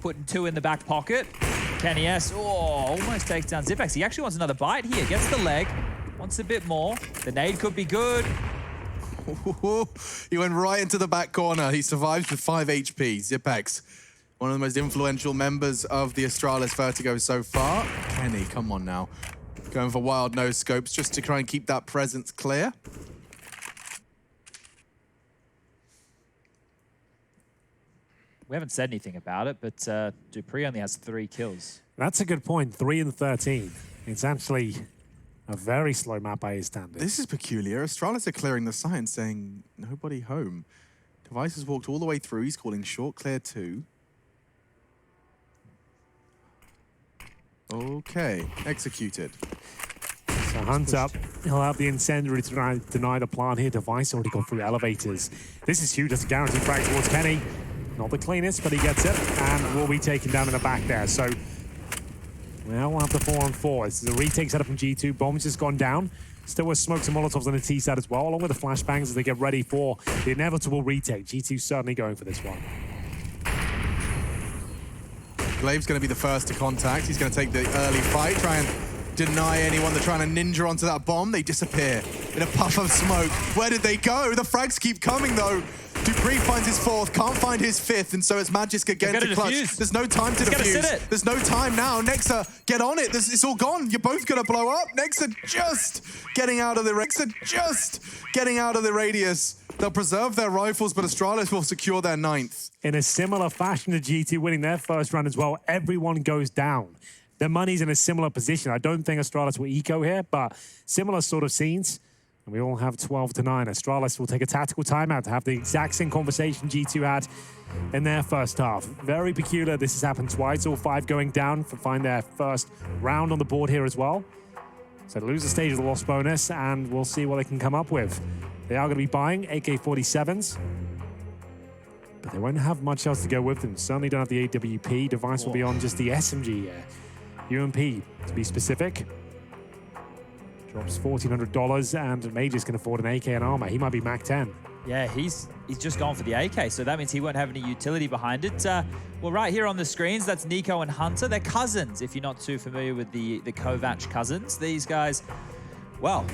C: putting 2 in the back pocket. Kenny S, almost takes down Zipex. He actually wants another bite here. Gets the leg, wants a bit more. The nade could be good.
B: He went right into the back corner. He survives with 5 HP. Zipex, one of the most influential members of the Astralis Vertigo so far. Kenny, come on now. Going for wild no scopes just to try and keep that presence clear.
C: We haven't said anything about it, but Dupree only has 3 kills.
A: That's a good point. 3 and 13. It's actually a very slow map by his standards.
B: This is peculiar. Astralis are clearing the site and saying, nobody home. Device has walked all the way through. He's calling short clear 2. Okay, executed.
A: So Hunt up. He'll have the incendiary to deny the plant here. Device already got through elevators. This is huge. That's a guaranteed frag towards Kenny. Not the cleanest, but he gets it. And will be taken down in the back there. So now we'll have the 4-on-4. This is a retake setup from G2. Bombs just gone down. Still with smokes and molotovs on the T side as well, along with the flashbangs as they get ready for the inevitable retake. G2 certainly going for this one.
B: Glaive's going to be the first to contact. He's going to take the early fight, try and deny anyone that trying to ninja onto that bomb. They disappear in a puff of smoke. Where did they go? The frags keep coming, though. Dupree finds his 4th, can't find his 5th, and so it's Magisk again to clutch.
C: Defuse.
B: There's no time to defuse. There's no time now. Nexa, get on it. It's all gone. You're both going to blow up. Nexa just getting out of the radius. They'll preserve their rifles, but Astralis will secure their 9th.
A: In a similar fashion to GT winning their first round as well, everyone goes down. Their money's in a similar position. I don't think Astralis will eco here, but similar sort of scenes. And we all have 12-9. Astralis will take a tactical timeout to have the exact same conversation G2 had in their first half. Very peculiar. This has happened twice. All 5 going down to find their first round on the board here as well. So they lose the stage of the loss bonus, and we'll see what they can come up with. They are going to be buying AK-47s, but they won't have much else to go with them. Certainly don't have the AWP. Device will be on just the SMG, UMP to be specific. Drops $1,400, and Majors can afford an AK and armor. He might be Mac 10.
C: Yeah, he's just gone for the AK, so that means he won't have any utility behind it. Well, right here on the screens, that's Nico and Hunter. They're cousins, if you're not too familiar with the Kovac cousins. These guys, well,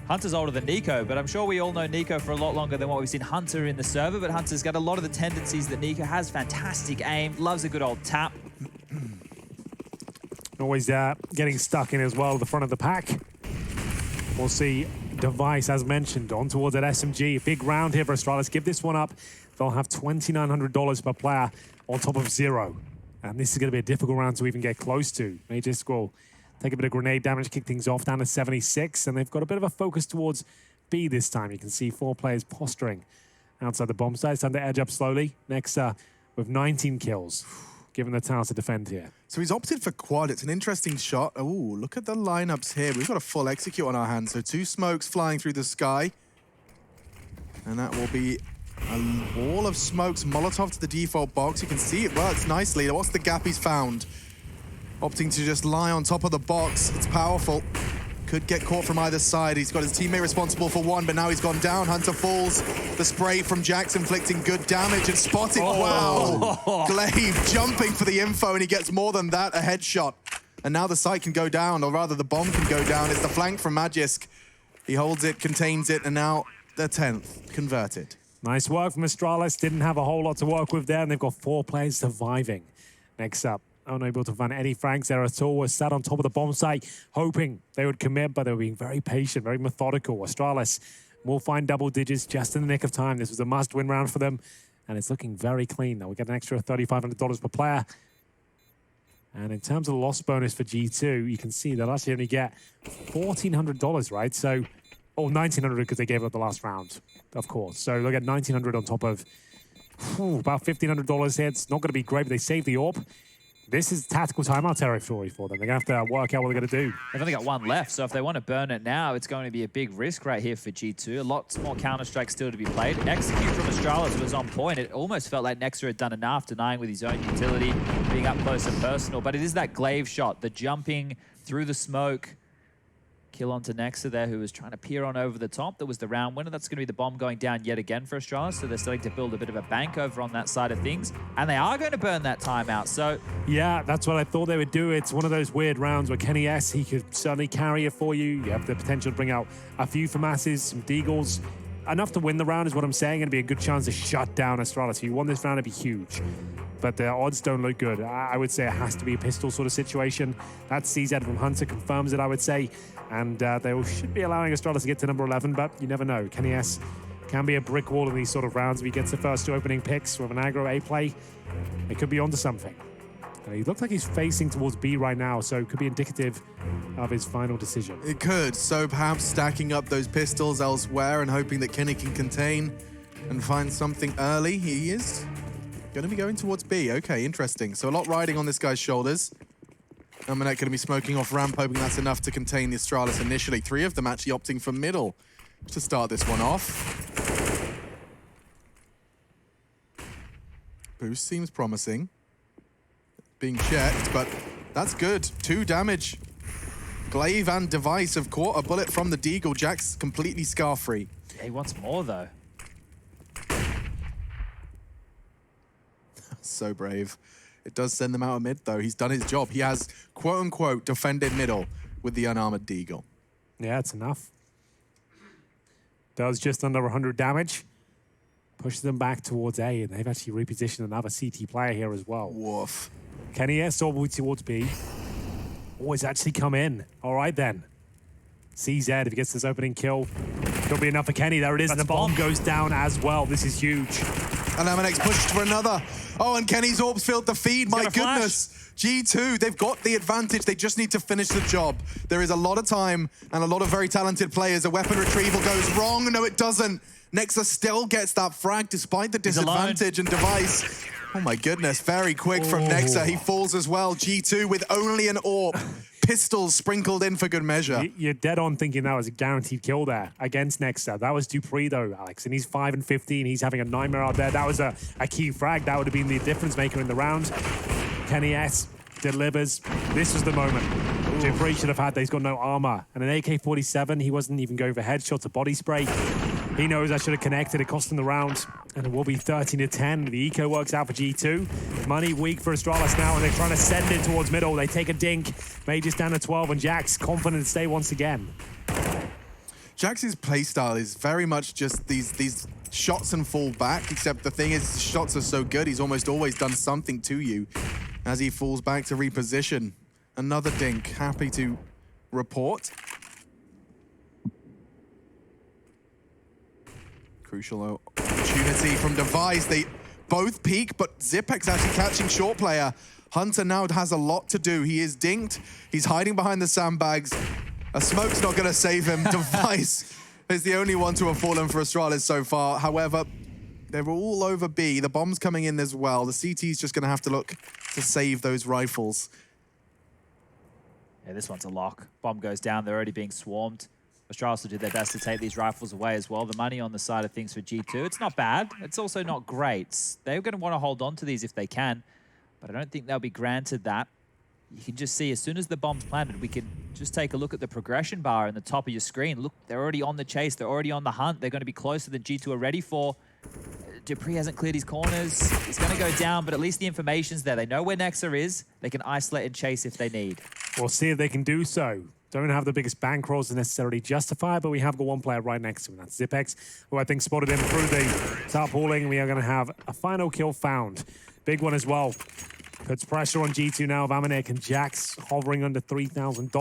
C: Hunter's older than Nico, but I'm sure we all know Nico for a lot longer than what we've seen Hunter in the server, but Hunter's got a lot of the tendencies that Nico has. Fantastic aim, loves a good old tap.
A: Always getting stuck in as well at the front of the pack. We'll see Device, as mentioned, on towards that SMG. Big round here for Astralis. Give this one up. They'll have $2,900 per player on top of 0. And this is going to be a difficult round to even get close to. Majors will take a bit of grenade damage, kick things off down to 76. And they've got a bit of a focus towards B this time. You can see 4 players posturing outside the bomb site. It's time to edge up slowly. Next with 19 kills, given the task to defend here.
B: So he's opted for quad. It's an interesting shot. Oh, look at the lineups here. We've got a full execute on our hands. So 2 smokes flying through the sky. And that will be a wall of smokes. Molotov to the default box. You can see it works nicely. What's the gap he's found? Opting to just lie on top of the box. It's powerful. Could get caught from either side. He's got his teammate responsible for 1, but now he's gone down. Hunter falls. The spray from Jax inflicting good damage and spotted. Oh. Wow. Glaive jumping for the info, and he gets more than that, a headshot. And now the site can go down, or rather the bomb can go down. It's the flank from Magisk. He holds it, contains it, and now the 10th converted.
A: Nice work from Astralis. Didn't have a whole lot to work with there, and they've got 4 players surviving. Next up, unable to find any frags there at all. Was sat on top of the bomb site, hoping they would commit, but they were being very patient, very methodical. Astralis will find double digits just in the nick of time. This was a must-win round for them, and it's looking very clean. Now we get an extra $3,500 per player. And in terms of the loss bonus for G2, you can see they'll actually only get $1,400, right? So, or $1,900 because they gave up the last round, of course. So they'll get $1,900 on top of about $1,500 here. It's not going to be great, but they save the AWP. This is tactical timeout territory for them. They're going to have to work out what they're going to do.
C: They've only got one left, so if they want to burn it now, it's going to be a big risk right here for G2. Lots more Counter-Strike still to be played. Execute from Astralis was on point. It almost felt like Nexa had done enough, denying with his own utility, being up close and personal. But it is that glaive shot, the jumping through the smoke. Kill onto Nexa there, who was trying to peer on over the top. That was the round winner. That's going to be the bomb going down yet again for Astralis. So they're starting to build a bit of a bank over on that side of things. And they are going to burn that timeout. So
A: yeah, that's what I thought they would do. It's one of those weird rounds where Kenny S, he could certainly carry it for you. You have the potential to bring out a few FAMASes, some Deagles. Enough to win the round is what I'm saying. It'd be a good chance to shut down Astralis. If you won this round, it'd be huge. But the odds don't look good. I would say it has to be a pistol sort of situation. That CZ from Hunter confirms it, I would say. And they should be allowing Astralis to get to number 11, but you never know. Kenny S can be a brick wall in these sort of rounds. If he gets the first two opening picks with an aggro A play, it could be onto something. He looks like he's facing towards B right now, so it could be indicative of his final decision.
B: It could. So perhaps stacking up those pistols elsewhere and hoping that Kenny can contain and find something early. He is going to be going towards B. Okay, interesting. So a lot riding on this guy's shoulders. Amanek going to be smoking off ramp, hoping that's enough to contain the Astralis initially. 3 of them actually opting for middle to start this one off. Boost seems promising. Being checked, but that's good. 2 damage. Glaive and Device have caught a bullet from the Deagle. Jack's completely scar-free.
C: yeah, he wants more, though.
B: So brave. It does send them out of mid, though. He's done his job. He has, quote-unquote, defended middle with the unarmored Deagle.
A: Yeah, it's enough. Does just under 100 damage. Pushes them back towards A, and they've actually repositioned another CT player here as well.
B: Woof.
A: Kenny S all the way towards B. Oh, it's actually come in. All right, then. CZ, if he gets this opening kill, could be enough for Kenny. There it is, and the bomb goes down as well. This is huge.
B: And Amanek's pushed for another. Oh, and Kenny's orbs filled the feed. My goodness. G2, they've got the advantage. They just need to finish the job. There is a lot of time and a lot of very talented players. A weapon retrieval goes wrong. No, it doesn't. Nexa still gets that frag despite the disadvantage and Device. Oh my goodness, very quick from Nexa. He falls as well. G2 with only an AWP. Pistols sprinkled in for good measure.
A: You're dead on thinking that was a guaranteed kill there against Nexa. That was Dupree though, Alex, and he's 5 and 15. He's having a nightmare out there. That was a key frag. That would have been the difference maker in the round. Kenny S delivers. This was the moment. Dupree should have had that. He's got no armor. And an AK-47, he wasn't even going for headshots or body spray. He knows I should have connected. It cost him the round. And it will be 13-10. The eco works out for G2. Money weak for Astralis now, and they're trying to send it towards middle. They take a dink. Major's down to 12, and Jack's confident to stay once again.
B: Jax's playstyle is very much just these shots and fall back, except the thing is, shots are so good, he's almost always done something to you as he falls back to reposition. Another dink, happy to report. Crucial opportunity from Device. They both peak, but Zipex actually catching short player. Hunter now has a lot to do. He is dinked. He's hiding behind the sandbags. A smoke's not going to save him. Device is the only one to have fallen for Astralis so far. However, they're all over B. The bomb's coming in as well. The CT's just going to have to look to save those rifles.
C: Yeah, this one's a lock. Bomb goes down. They're already being swarmed. Astralis will do their best to take these rifles away as well. The money on the side of things for G2. It's not bad. It's also not great. They're going to want to hold on to these if they can, but I don't think they'll be granted that. You can just see as soon as the bomb's planted, we can just take a look at the progression bar in the top of your screen. Look, they're already on the chase. They're already on the hunt. They're going to be closer than G2 are ready for. Dupree hasn't cleared his corners. He's going to go down, but at least the information's there. They know where Nexa is. They can isolate and chase if they need.
A: We'll see if they can do so. Don't have the biggest bankrolls to necessarily justify, but we have got one player right next to him. That's Zipex, who I think spotted him through the tarpauling. We are going to have a final kill found. Big one as well. Puts pressure on G2 now. Amanek and Jax hovering under $3,000.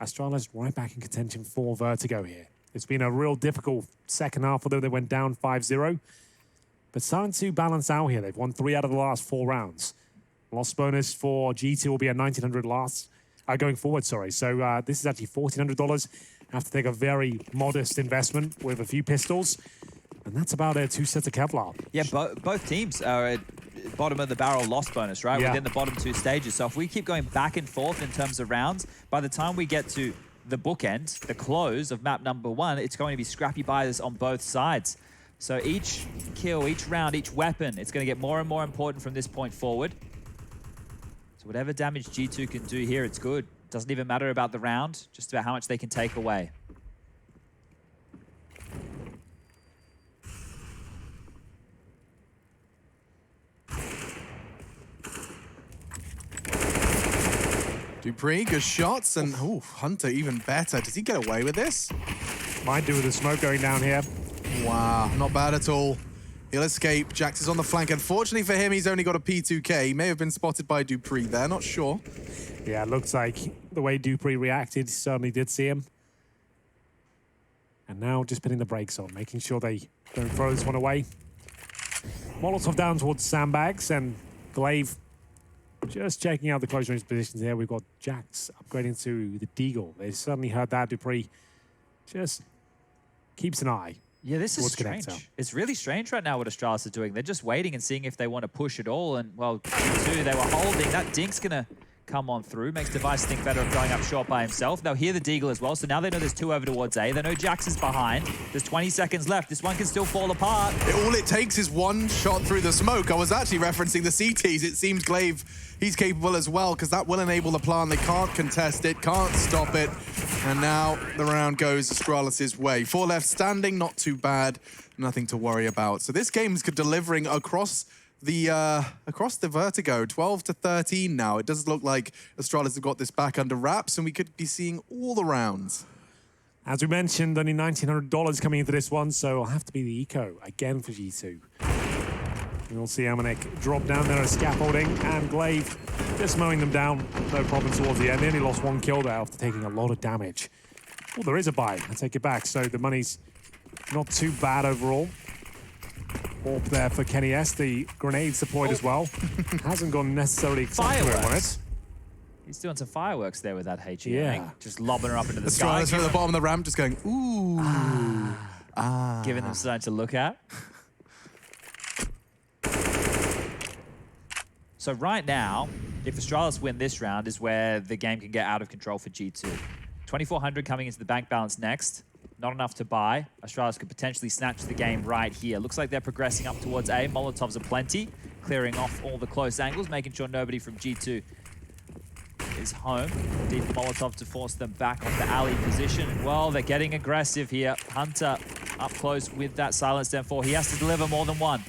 A: Astralis right back in contention for Vertigo here. It's been a real difficult second half, although they went down 5-0. But starting to balance out here. They've won 3 out of the last 4 rounds. Loss bonus for G2 will be at $1,900 last. Going forward, sorry. So this is actually $1,400. Have to take a very modest investment with a few pistols. And that's about 2 sets of Kevlar.
C: Yeah, both teams are bottom of the barrel loss bonus, right?
A: Yeah.
C: Within the bottom 2 stages. So if we keep going back and forth in terms of rounds, by the time we get to the bookend, the close of map number 1, it's going to be scrappy buys on both sides. So each kill, each round, each weapon, it's going to get more and more important from this point forward. So whatever damage G2 can do here, it's good. Doesn't even matter about the round, just about how much they can take away.
B: Dupree, good shots, and oh, Hunter even better. Does he get away with this?
A: Might do with the smoke going down here.
B: Wow, not bad at all. He'll escape. Jax is on the flank. Unfortunately for him, he's only got a P2K. He may have been spotted by Dupree there, not sure.
A: Yeah, it looks like the way Dupree reacted certainly did see him. And now just putting the brakes on, making sure they don't throw this one away. Molotov down towards sandbags, and Glaive just checking out the close range positions here. We've got Jax upgrading to the Deagle. They certainly heard that. Dupree just keeps an eye.
C: Yeah, this is
A: towards
C: strange.
A: Connector.
C: It's really strange right now what Astralis are doing. They're just waiting and seeing if they want to push it all. And, well, G2, they were holding. That Dink's going to come on through. Makes Device think better of going up short by himself. They'll hear the Deagle as well. So now they know there's 2 over towards A. They know Jax is behind. There's 20 seconds left. This one can still fall apart.
B: All it takes is one shot through the smoke. I was actually referencing the CTs. It seems Glaive, he's capable as well, because that will enable the plan. They can't contest it, can't stop it. And now the round goes Astralis' way. 4 left standing, not too bad. Nothing to worry about. So this game's delivering across the Vertigo, 12-13 now. It does look like Astralis have got this back under wraps, and we could be seeing all the rounds.
A: As we mentioned, only $1,900 coming into this one, so it'll have to be the eco again for G2. We'll see Amanek drop down there as scaffolding, and Glaive just mowing them down. No problem towards the end. They only lost 1 kill there after taking a lot of damage. Oh, there is a buy. I take it back. So the money's not too bad overall. Orb there for Kenny S. The grenades deployed as well. Hasn't gone necessarily exactly where I want it.
C: He's doing some fireworks there with that HE.
A: Yeah.
C: Just lobbing her up into the sky.
B: Astralis from the bottom of the ramp just going, ooh.
C: Giving them something to look at. So right now, if Astralis win this round is where the game can get out of control for G2. 2,400 coming into the bank balance next. Not enough to buy. Astralis could potentially snatch the game right here. Looks like they're progressing up towards A. Molotovs are plenty, clearing off all the close angles, making sure nobody from G2 is home. Deep Molotov to force them back off the alley position. Well, they're getting aggressive here. Hunter up close with that silenced M4. He has to deliver more than one.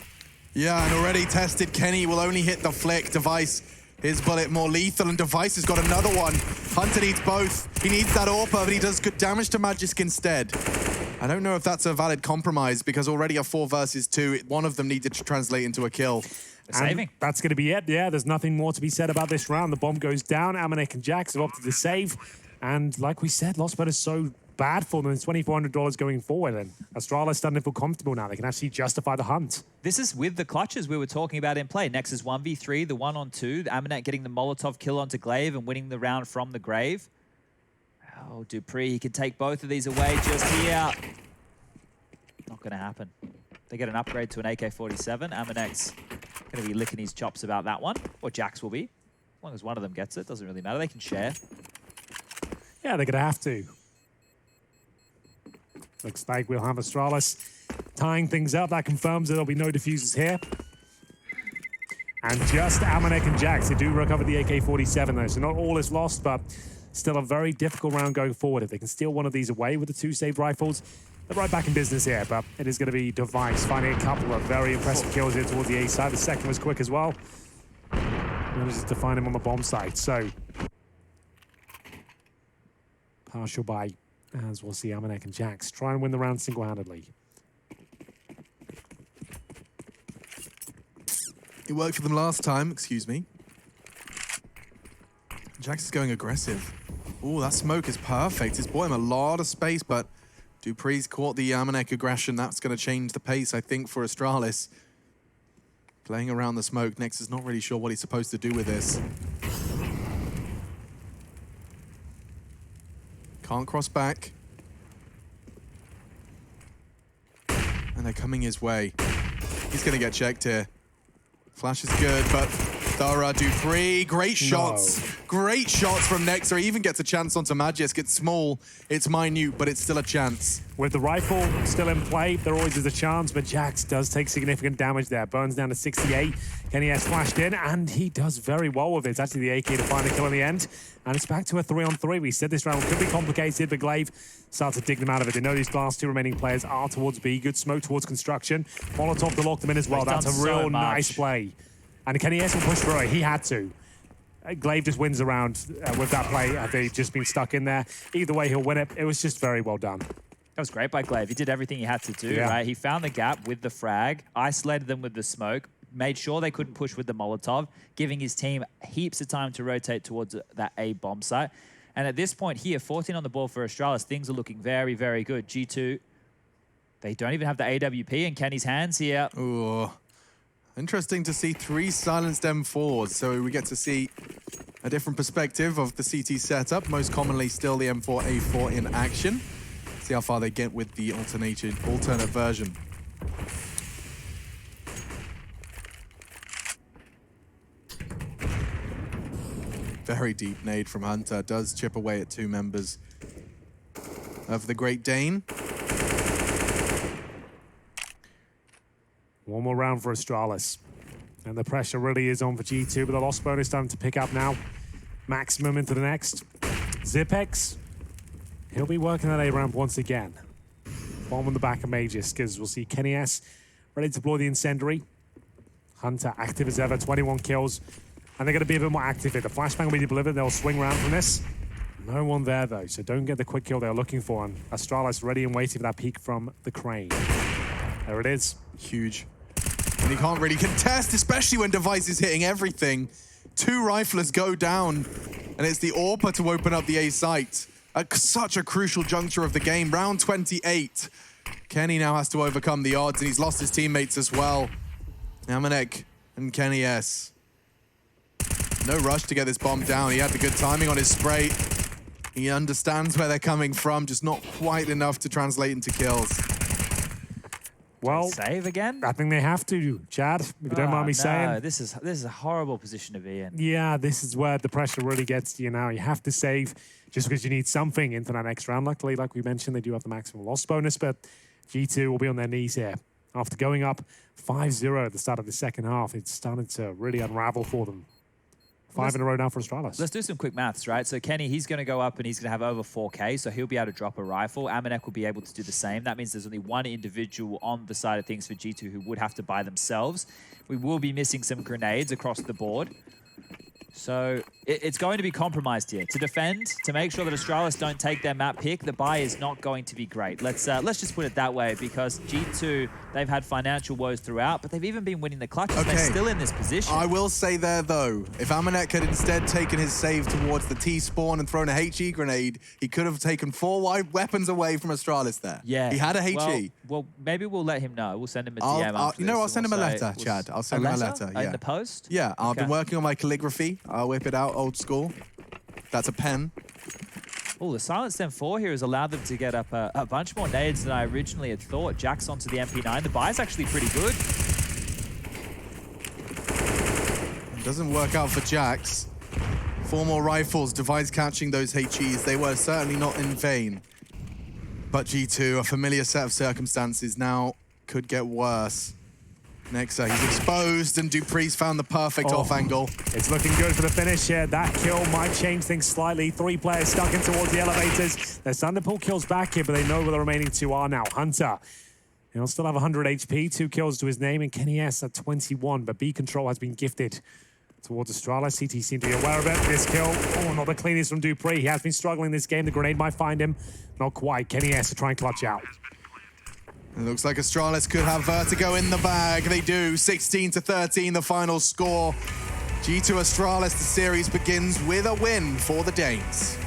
B: Yeah, and already tested. Kenny will only hit the flick. Device, his bullet more lethal, and Device has got another one. Hunter needs both. He needs that AWPer, but he does good damage to Magisk instead. I don't know if that's a valid compromise, because already a 4 versus 2, one of them needed to translate into a kill.
C: Saving.
A: That's going to be it. Yeah, there's nothing more to be said about this round. The bomb goes down. Amanek and Jax have opted to save. And like we said, loss bet is so bad for them. It's $2,400 going forward. And Astralis starting to feel comfortable now. They can actually justify the hunt.
C: This is with the clutches we were talking about in play. Nexus 1v3, the 1-on-2. Amanek getting the Molotov kill onto Glaive and winning the round from the grave. Oh, Dupree, he can take both of these away just here. Not going to happen. They get an upgrade to an AK-47. Amanek's going to be licking his chops about that one. Or Jax will be. As long as one of them gets it, doesn't really matter. They can share.
A: Yeah, they're going to have to. Looks like we'll have Astralis tying things up. That confirms that there'll be no diffusers here. And just Amanek and Jax, they do recover the AK-47 though, so not all is lost, but still a very difficult round going forward. If they can steal one of these away with the 2 saved rifles, they're right back in business here, but it is going to be Device finding a couple of very impressive kills here towards the A side. The second was quick as well. Manages to find him on the bomb site, so partial buy, as we'll see Amanek and Jax try and win the round single-handedly.
B: It worked for them last time, excuse me. Jax is going aggressive. Oh, that smoke is perfect. It's bought him a lot of space, but Dupree's caught the Amanek aggression. That's going to change the pace, I think, for Astralis. Playing around the smoke. Nex is not really sure what he's supposed to do with this. Can't cross back. And they're coming his way. He's going to get checked here. Flash is good, but Thora, Dupree, great shots. Great shots from Nexa. He even gets a chance onto Magisk. It's small, it's minute, but it's still a chance.
A: With the rifle still in play, there always is a chance, but Jax does take significant damage there. Burns down to 68. Kenny has flashed in, and he does very well with it. It's actually the AK to find a kill in the end. And it's back to a 3-on-3. We said this round could be complicated, but Glaive starts to dig them out of it. They know these last two remaining players are towards B. Good smoke towards construction. Molotov to lock them in as well. That's a real nice play. And Kenny S will push through it. He had to. Glaive just wins around with that play. They've just been stuck in there. Either way, he'll win it. It was just very well done.
C: That was great by Glaive. He did everything he had to do, right? He found the gap with the frag, isolated them with the smoke, made sure they couldn't push with the Molotov, giving his team heaps of time to rotate towards that A bomb site. And at this point here, 14 on the ball for Astralis. Things are looking very, very good. G2, they don't even have the AWP in Kenny's hands here.
B: Ooh. Interesting to see 3 silenced M4s, so we get to see a different perspective of the CT setup. Most commonly still the M4A4 in action. See how far they get with the alternate version. Very deep nade from Hunter. Does chip away at 2 members of the Great Dane.
A: One more round for Astralis. And the pressure really is on for G2, but the loss bonus starting to pick up now. Maximum into the next. Zipex, he'll be working that A ramp once again. Bomb on the back of Magisk, because we'll see Kenny S ready to deploy the incendiary. Hunter active as ever, 21 kills. And they're going to be a bit more active here. The flashbang will be delivered, they'll swing around from this. No one there though, so don't get the quick kill they're looking for. And Astralis ready and waiting for that peek from the crane. There it is.
B: Huge. And he can't really contest, especially when Device is hitting everything. 2 riflers go down, and it's the AWPer to open up the A site. At such a crucial juncture of the game. Round 28. Kenny now has to overcome the odds, and he's lost his teammates as well. Amanek and Kenny S. No rush to get this bomb down. He had the good timing on his spray. He understands where they're coming from, just not quite enough to translate into kills.
A: Well,
C: save again?
A: I think they have to, Chad, if you don't mind me saying.
C: This is a horrible position to be in.
A: Yeah, this is where the pressure really gets to you now. You have to save just because you need something into that next round. Luckily, like we mentioned, they do have the maximum loss bonus, but G2 will be on their knees here. After going up 5-0 at the start of the second half, it's started to really unravel for them. 5 in a row now for Astralis.
C: Let's do some quick maths, right? So Kenny, he's going to go up and he's going to have over 4K, so he'll be able to drop a rifle. Amanek will be able to do the same. That means there's only one individual on the side of things for G2 who would have to buy themselves. We will be missing some grenades across the board. So it's going to be compromised here. To defend, to make sure that Astralis don't take their map pick, the buy is not going to be great. Let's just put it that way, because G2, they've had financial woes throughout, but they've even been winning the clutches. Okay. They're still in this position.
B: I will say there, though, if Amanek had instead taken his save towards the T-spawn and thrown a HE grenade, he could have taken 4 weapons away from Astralis there.
C: Yeah.
B: He had a HE.
C: Well, maybe we'll let him know. We'll send him a DM after
B: I'll send him a letter, Chad. I'll send him a letter. Yeah.
C: In the post?
B: Yeah, I've been working on my calligraphy. I'll whip it out old school. That's a pen.
C: Oh, the silenced M4 here has allowed them to get up a bunch more nades than I originally had thought. Jax onto the MP9. The buy's actually pretty good.
B: It doesn't work out for Jax. 4 more rifles, Divide's catching those HEs. They were certainly not in vain. But G2, a familiar set of circumstances now could get worse. Nexa, he's exposed, and Dupree's found the perfect off angle.
A: It's looking good for the finish here. That kill might change things slightly. 3 players stuck in towards the elevators. They're starting to pull kills back here, but they know where the remaining 2 are now. Hunter, he'll still have 100 HP, 2 kills to his name, and Kenny S at 21, but B control has been gifted towards Astralis. CT seem to be aware of it. This kill, not the cleanest from Dupree. He has been struggling this game. The grenade might find him. Not quite. Kenny S to try and clutch out.
B: It looks like Astralis could have Vertigo in the bag. They do. 16-13, the final score. G2 Astralis, the series begins with a win for the Danes.